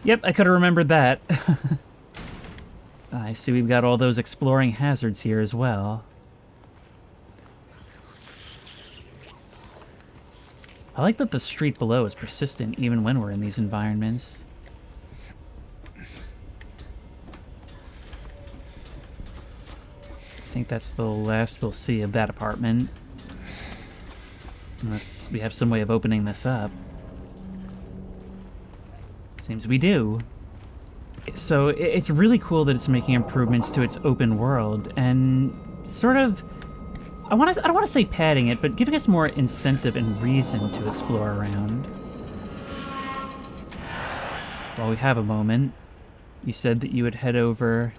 Yep, I could have remembered that. I see we've got all those exploring hazards here as well. I like that the street below is persistent even when we're in these environments. I think that's the last we'll see of that apartment. Unless we have some way of opening this up. Seems we do. So it's really cool that it's making improvements to its open world and sort of, I don't want to say padding it, but giving us more incentive and reason to explore around. While we have a moment, you said that you would head over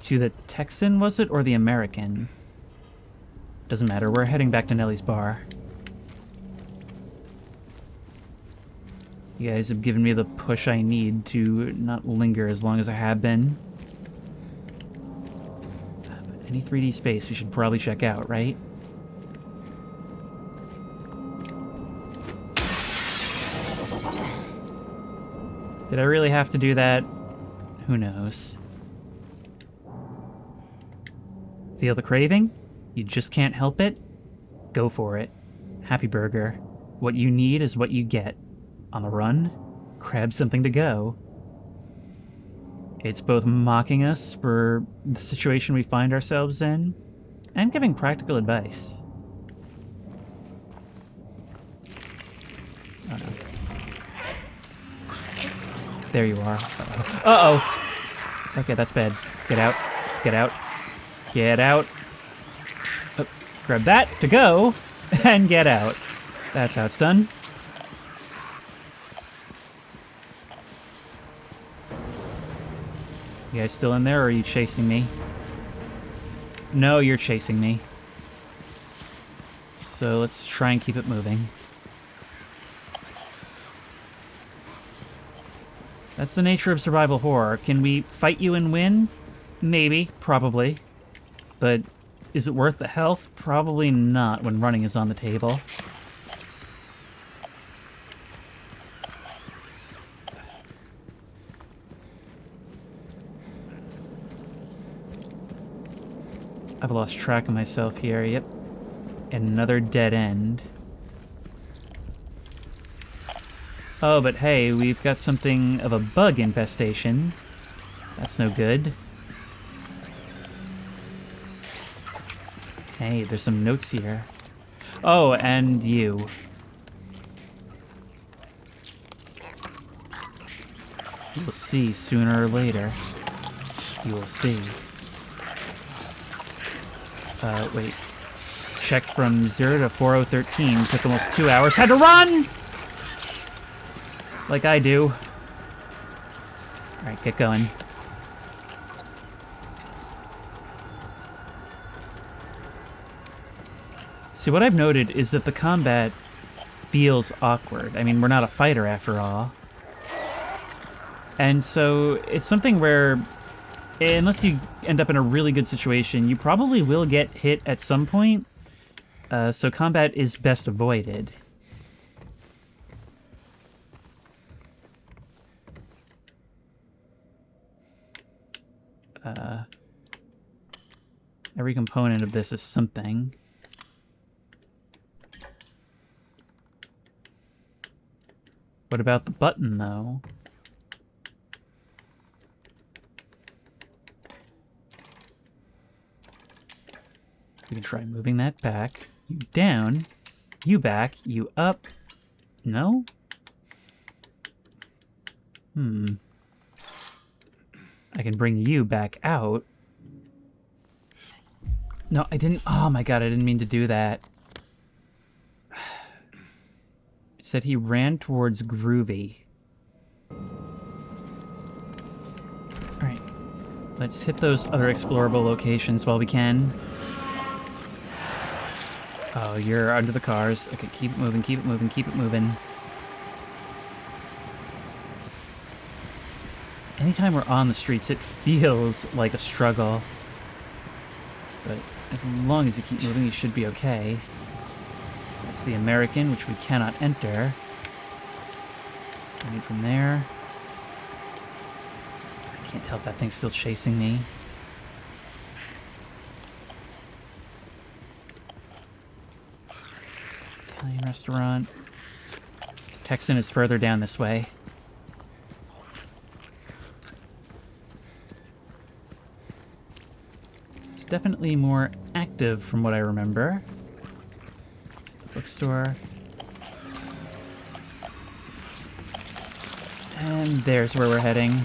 to the Texan, was it, or the American? Doesn't matter, we're heading back to Nellie's bar. You guys have given me the push I need to not linger as long as I have been. But any 3D space we should probably check out, right? Did I really have to do that? Who knows? Feel the craving? You just can't help it? Go for it. Happy Burger. What you need is what you get. On the run, grab something to go. It's both mocking us for the situation we find ourselves in and giving practical advice. Uh-oh. There you are. Uh-oh. Uh-oh! Okay, that's bad. Get out. Get out. Get out. Oh, grab that to go and get out. That's how it's done. You guys still in there, or are you chasing me? No, you're chasing me. So let's try and keep it moving. That's the nature of survival horror. Can we fight you and win? Maybe, probably. But is it worth the health? Probably not when running is on the table. I've lost track of myself here, yep. And another dead end. Oh, but hey, we've got something of a bug infestation. That's no good. Hey, there's some notes here. Oh, and you. You will see sooner or later. You will see. Wait. Checked from 0 to 4013. Took almost 2 hours. Had to run! Like I do. Alright, get going. See, what I've noted is that the combat feels awkward. I mean, we're not a fighter after all. And so it's something where, unless you end up in a really good situation, you probably will get hit at some point. So combat is best avoided. Every component of this is something. What about the button, though? We can try moving that back. You down. You back. You up. No? I can bring you back out. No, I didn't. Oh my god, I didn't mean to do that. It said he ran towards Groovy. Alright. Let's hit those other explorable locations while we can. Oh, you're under the cars. Okay, keep it moving, keep it moving, keep it moving. Anytime we're on the streets, it feels like a struggle. But as long as you keep moving, you should be okay. That's the American, which we cannot enter. Maybe from there. I can't tell if that thing's still chasing me. Italian restaurant. Texan is further down this way. It's definitely more active from what I remember. Bookstore. And there's where we're heading.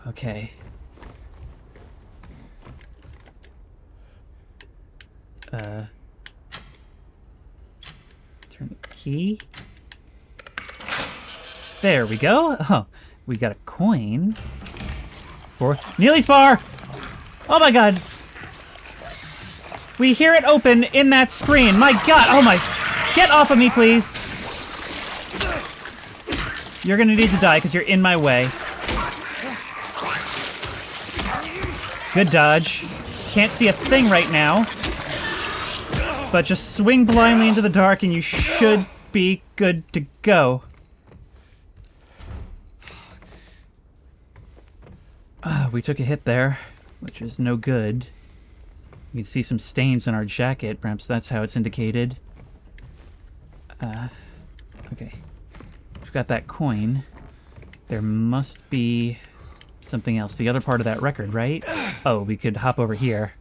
Okay. Turn the key. There we go. Oh, we got a coin. For Neely's bar! Oh my god! We hear it open in that screen. My god, oh my... Get off of me, please! You're gonna need to die because you're in my way. Good dodge. Can't see a thing right now. But just swing blindly into the dark and you should be good to go. We took a hit there, which is no good. You can see some stains on our jacket. Perhaps that's how it's indicated. Okay. We've got that coin. There must be something else. The other part of that record, right? Oh, we could hop over here.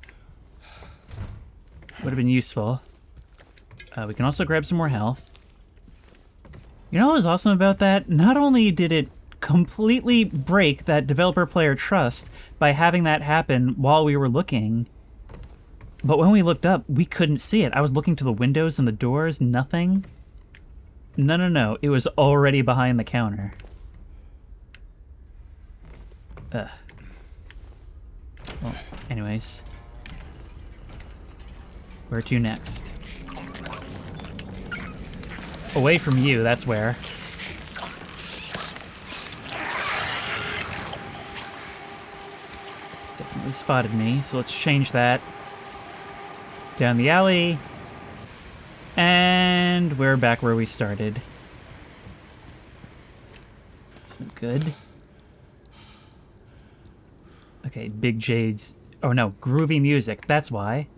Would have been useful. We can also grab some more health. You know what was awesome about that? Not only did it completely break that developer-player trust by having that happen while we were looking, but when we looked up, we couldn't see it. I was looking to the windows and the doors, nothing. No. It was already behind the counter. Ugh. Well, anyways. Where to next? Away from you, that's where. Definitely spotted me, so let's change that. Down the alley. And we're back where we started. That's no good. Okay, Big Jade's... Oh no, groovy music, that's why.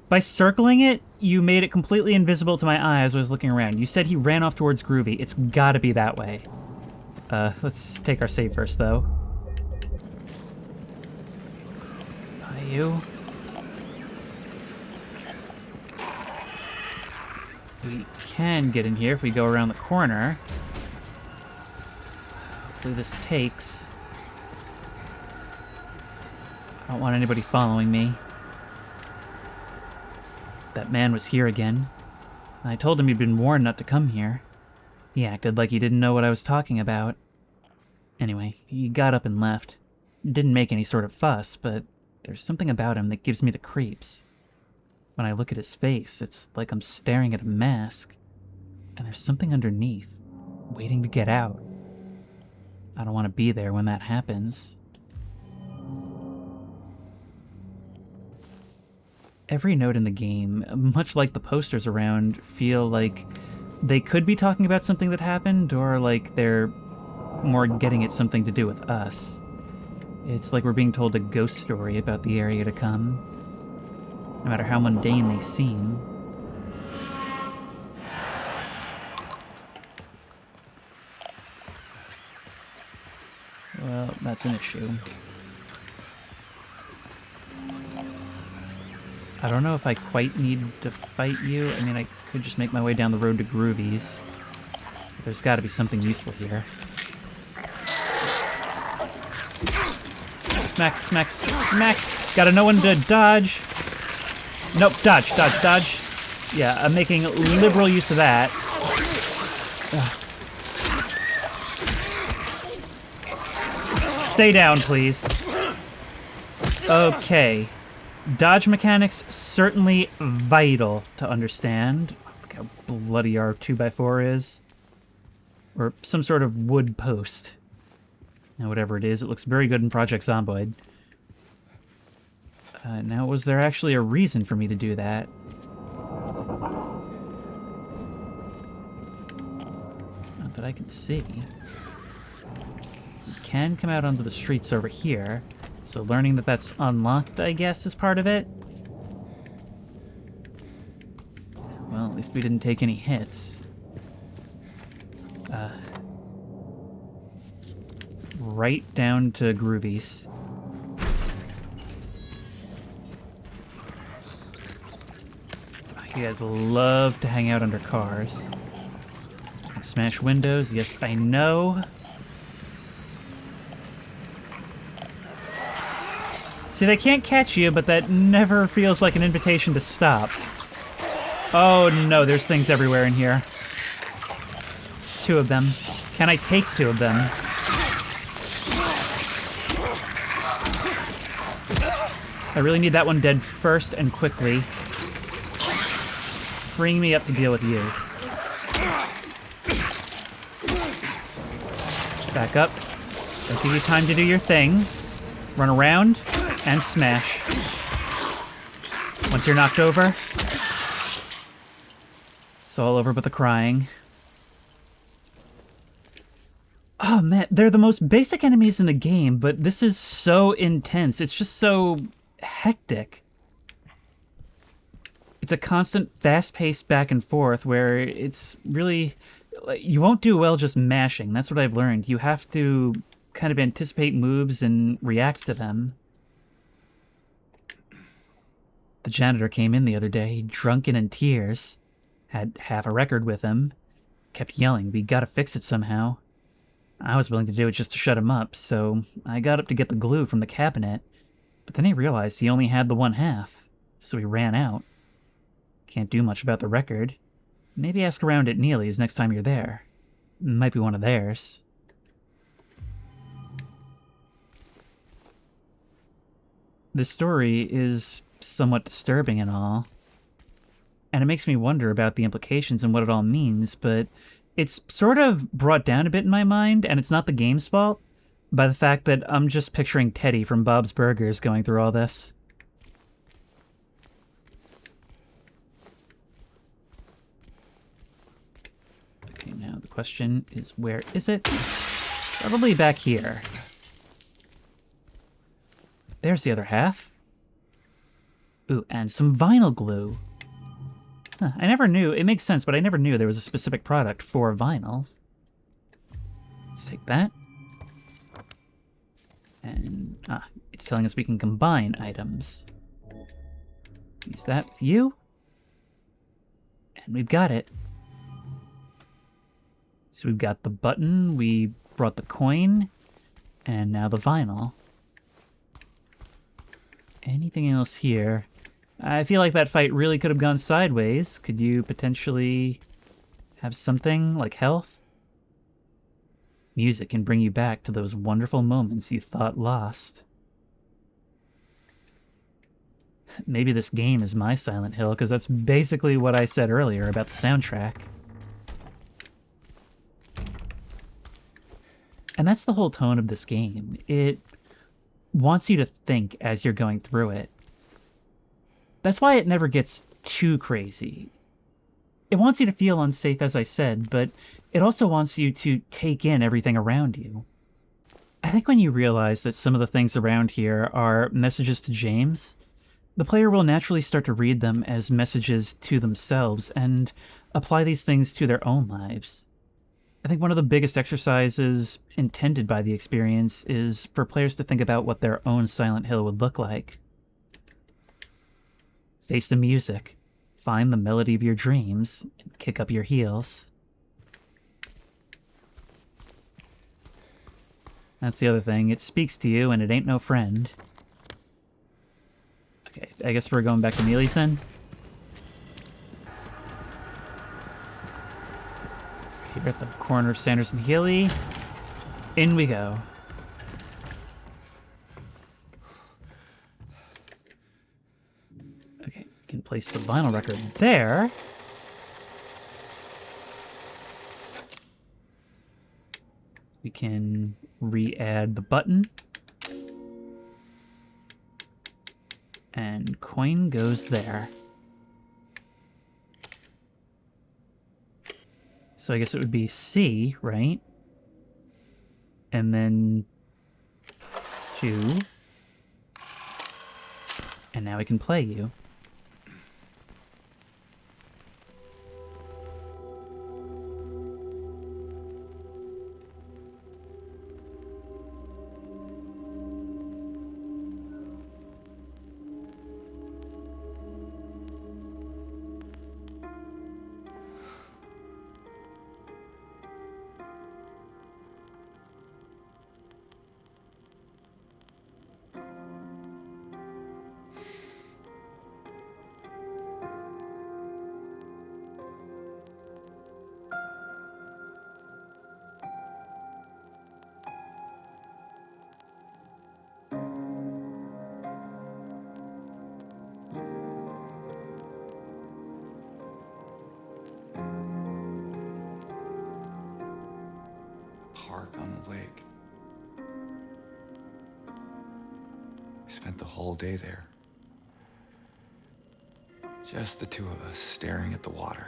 By circling it, you made it completely invisible to my eye as I was looking around. You said he ran off towards Groovy. It's gotta be that way. Let's take our save first, though. Let's buy you. We can get in here if we go around the corner. Hopefully this takes. I don't want anybody following me. That man was here again. I told him he'd been warned not to come here. He acted like he didn't know what I was talking about. Anyway, he got up and left. Didn't make any sort of fuss, but there's something about him that gives me the creeps. When I look at his face, it's like I'm staring at a mask. And there's something underneath, waiting to get out. I don't want to be there when that happens. every note in the game, much like the posters around, feel like they could be talking about something that happened, or like they're more getting at something to do with us. It's like we're being told a ghost story about the area to come, no matter how mundane they seem. Well, that's an issue. I don't know if I quite need to fight you. I mean, I could just make my way down the road to Groovy's. But there's got to be something useful here. Smack, smack, smack! Gotta know when to dodge. Nope, dodge, dodge, dodge. Yeah, I'm making liberal use of that. Ugh. Stay down, please. Okay. Dodge mechanics, certainly vital to understand. Look how bloody our 2x4 is. Or some sort of wood post. Now, whatever it is, it looks very good in Project Zomboid. Now, was there actually a reason for me to do that? Not that I can see. You can come out onto the streets over here, so learning that that's unlocked, I guess, is part of it. Well, at least we didn't take any hits. Right down to Groovy's. You guys love to hang out under cars. And smash windows, yes, I know. See, they can't catch you, but that never feels like an invitation to stop. Oh no, there's things everywhere in here. 2 of them. Can I take 2 of them? I really need that one dead first and quickly. Freeing me up to deal with you. Back up. Don't give you time to do your thing. Run around and smash. Once you're knocked over, it's all over but the crying. Oh man, they're the most basic enemies in the game, but this is so intense. It's just so hectic. It's a constant fast-paced back and forth where it's really... You won't do well just mashing. That's what I've learned. You have to kind of anticipate moves and react to them. The janitor came in the other day, drunk and in tears. Had half a record with him. Kept yelling, we gotta fix it somehow. I was willing to do it just to shut him up, so I got up to get the glue from the cabinet. But then he realized he only had the 1/2, so he ran out. Can't do much about the record. Maybe ask around at Neely's next time you're there. Might be one of theirs. This story is somewhat disturbing and all. And it makes me wonder about the implications and what it all means, but it's sort of brought down a bit in my mind, and it's not the game's fault, by the fact that I'm just picturing Teddy from Bob's Burgers going through all this. Okay, now the question is, where is it? Probably back here. There's the other half. Ooh, and some vinyl glue. Huh, I never knew, it makes sense, but I never knew there was a specific product for vinyls. Let's take that. And, it's telling us we can combine items. Use that with you. And we've got it. So we've got the button, we brought the coin, and now the vinyl. Anything else here? I feel like that fight really could have gone sideways. Could you potentially have something like health? Music can bring you back to those wonderful moments you thought lost. Maybe this game is my Silent Hill, because that's basically what I said earlier about the soundtrack. And that's the whole tone of this game. It wants you to think as you're going through it. That's why it never gets too crazy. It wants you to feel unsafe, as I said, but it also wants you to take in everything around you. I think when you realize that some of the things around here are messages to James, the player will naturally start to read them as messages to themselves and apply these things to their own lives. I think one of the biggest exercises intended by the experience is for players to think about what their own Silent Hill would look like. Face the music, find the melody of your dreams, and kick up your heels. That's the other thing, it speaks to you and it ain't no friend. Okay, I guess we're going back to Neely's then? Here at the corner of Sanders and Healy. In we go. Okay, we can place the vinyl record there. We can re-add the button. And coin goes there. So I guess it would be C, right? And then 2. And now we can play you. Park on the lake. We spent the whole day there. Just the two of us staring at the water.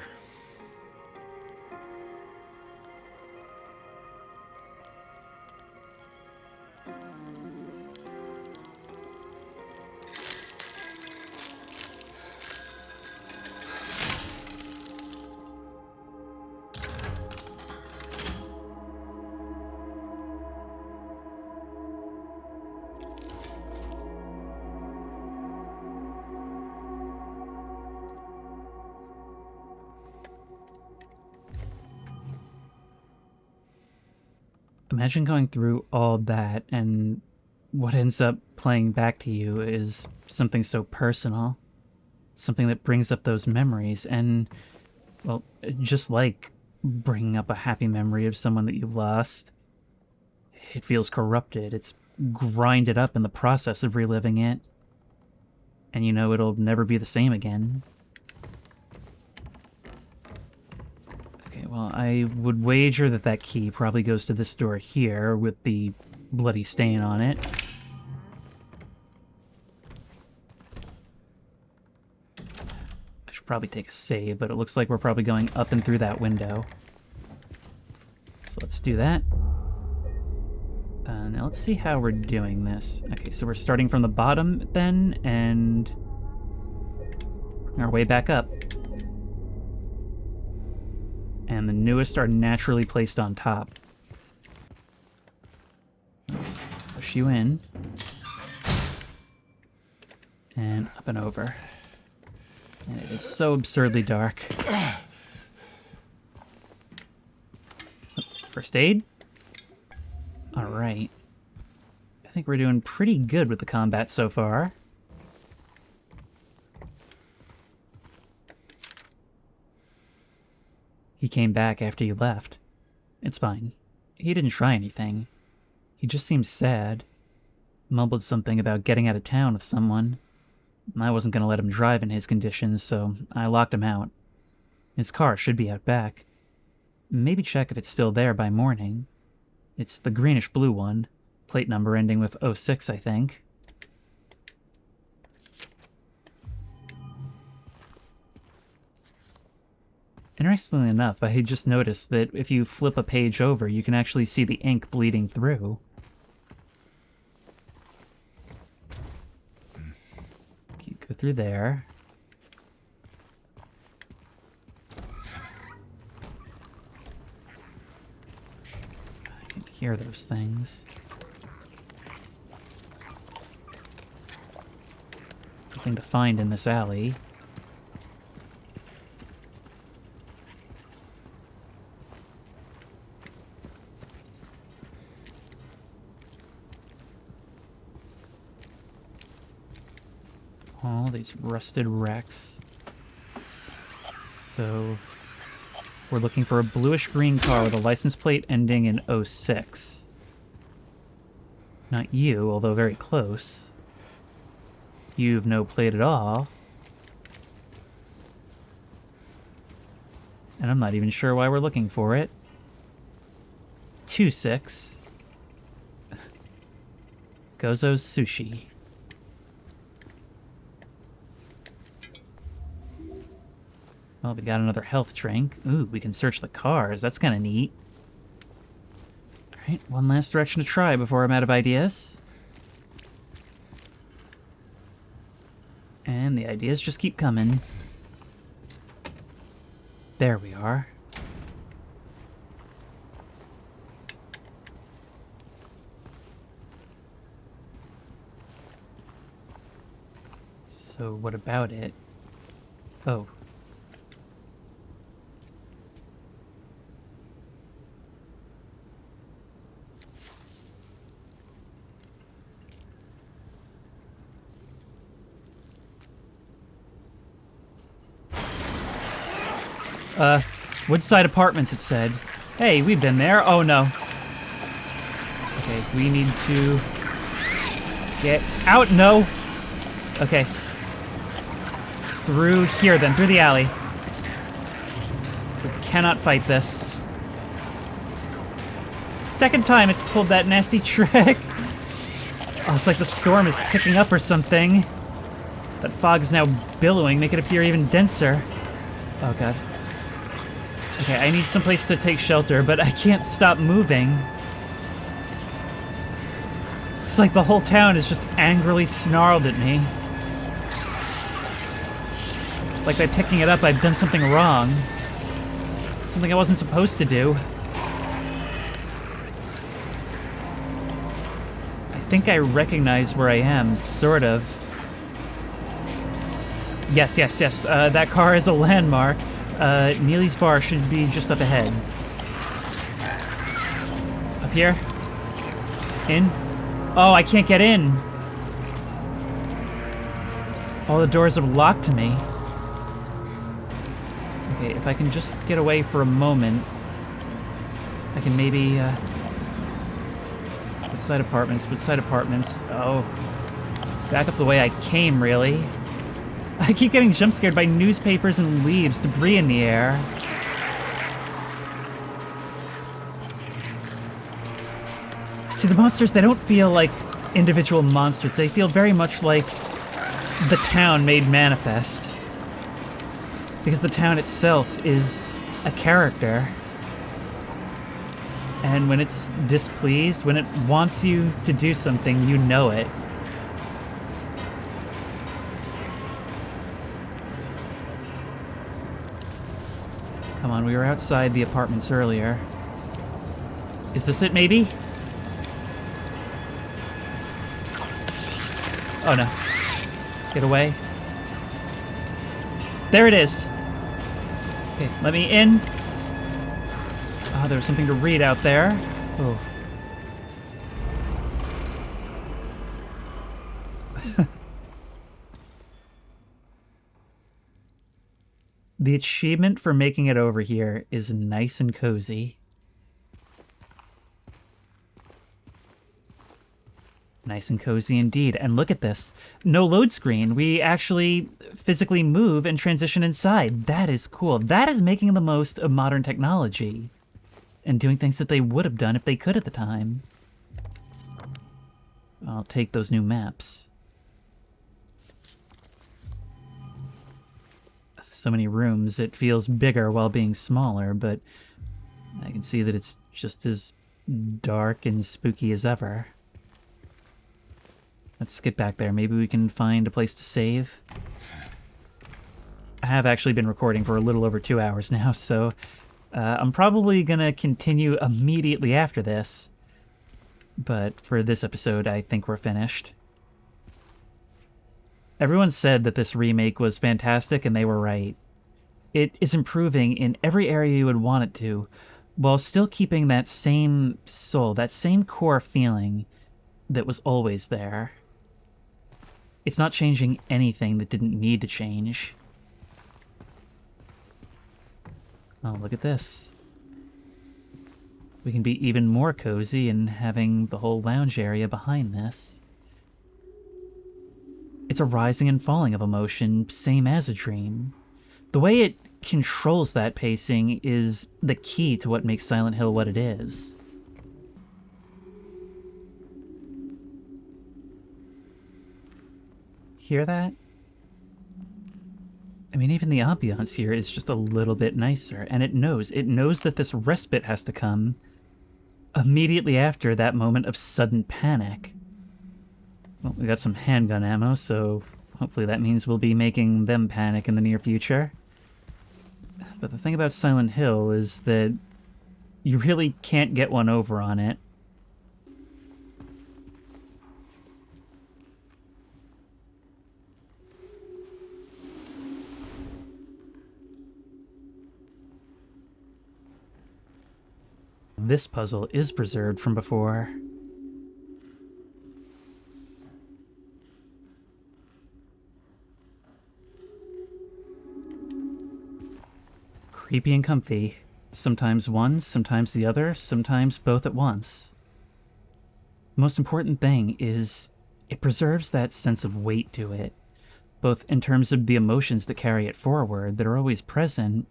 Imagine going through all that and what ends up playing back to you is something so personal, something that brings up those memories, and, well, just like bringing up a happy memory of someone that you've lost, it feels corrupted. It's grinded up in the process of reliving it, and you know it'll never be the same again. Well, I would wager that that key probably goes to this door here with the bloody stain on it. I should probably take a save, but it looks like we're probably going up and through that window. So let's do that. Now let's see how we're doing this. Okay, so we're starting from the bottom then, and working our way back up. And the newest are naturally placed on top. Let's push you in. And up and over. And it is so absurdly dark. First aid? Alright. I think we're doing pretty good with the combat so far. He came back after you left. It's fine. He didn't try anything. He just seemed sad. Mumbled something about getting out of town with someone. I wasn't going to let him drive in his conditions, so I locked him out. His car should be out back. Maybe check if it's still there by morning. It's the greenish-blue one. Plate number ending with 06, I think. Interestingly enough, I just noticed that if you flip a page over, you can actually see the ink bleeding through. Can't go through there. I can hear those things. Nothing to find in this alley. All these rusted wrecks. So we're looking for a bluish-green car with a license plate ending in 06. Not you, although very close. You've no plate at all. And I'm not even sure why we're looking for it. 26. Gozo's Sushi. Well, we got another health drink. Ooh, we can search the cars. That's kind of neat. Alright, one last direction to try before I'm out of ideas. And the ideas just keep coming. There we are. So what about it? Oh. Woodside Apartments, it said. Hey, we've been there. Oh, no. Okay, we need to get out. No. Okay. Through here, then. Through the alley. We cannot fight this. Second time it's pulled that nasty trick. Oh, it's like the storm is picking up or something. That fog is now billowing, make it appear even denser. Oh, God. Okay, I need someplace to take shelter, but I can't stop moving. It's like the whole town is just angrily snarled at me. Like by picking it up, I've done something wrong. Something I wasn't supposed to do. I think I recognize where I am, sort of. Yes. That car is a landmark. Neely's bar should be just up ahead. Up here? In? Oh, I can't get in! All the doors are locked to me. Okay, if I can just get away for a moment, I can maybe, Woodside Apartments. Oh. Back up the way I came, really. I keep getting jump scared by newspapers and leaves, debris in the air. See, the monsters, they don't feel like individual monsters. They feel very much like the town made manifest. Because the town itself is a character. And when it's displeased, when it wants you to do something, you know it. Come on, we were outside the apartments earlier. Is this it, maybe? Oh, no. Get away. There it is! Okay, let me in. Oh, there was something to read out there. Oh. The achievement for making it over here is nice and cozy. Nice and cozy indeed. And look at this. No load screen. We actually physically move and transition inside. That is cool. That is making the most of modern technology and doing things that they would have done if they could at the time. I'll take those new maps. so many rooms, it feels bigger while being smaller, but I can see that it's just as dark and spooky as ever. Let's get back there. Maybe we can find a place to save. I have actually been recording for a little over 2 hours now, so I'm probably gonna continue immediately after this. But for this episode, I think we're finished. Everyone said that this remake was fantastic, and they were right. It is improving in every area you would want it to, while still keeping that same soul, that same core feeling that was always there. It's not changing anything that didn't need to change. Oh, look at this. We can be even more cozy in having the whole lounge area behind this. It's a rising and falling of emotion, same as a dream. The way it controls that pacing is the key to what makes Silent Hill what it is. Hear that? I mean, even the ambiance here is just a little bit nicer, and it knows that this respite has to come immediately after that moment of sudden panic. Well, we got some handgun ammo, so hopefully that means we'll be making them panic in the near future. But the thing about Silent Hill is that you really can't get one over on it. This puzzle is preserved from before. Creepy and comfy. Sometimes one, sometimes the other, sometimes both at once. The most important thing is it preserves that sense of weight to it, both in terms of the emotions that carry it forward that are always present,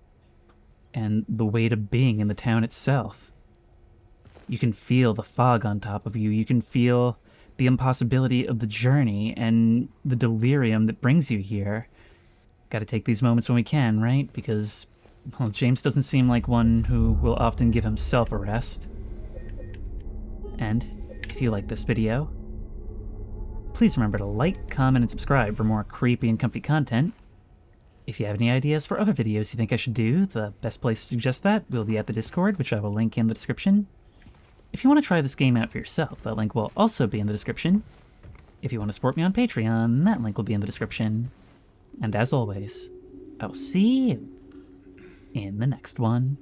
and the weight of being in the town itself. You can feel the fog on top of you. You can feel the impossibility of the journey and the delirium that brings you here. Gotta take these moments when we can, right? Because, well, James doesn't seem like one who will often give himself a rest. And if you like this video, please remember to like, comment, and subscribe for more creepy and comfy content. If you have any ideas for other videos you think I should do, the best place to suggest that will be at the Discord, which I will link in the description. If you want to try this game out for yourself, that link will also be in the description. If you want to support me on Patreon, that link will be in the description. And as always, I will see you in the next one.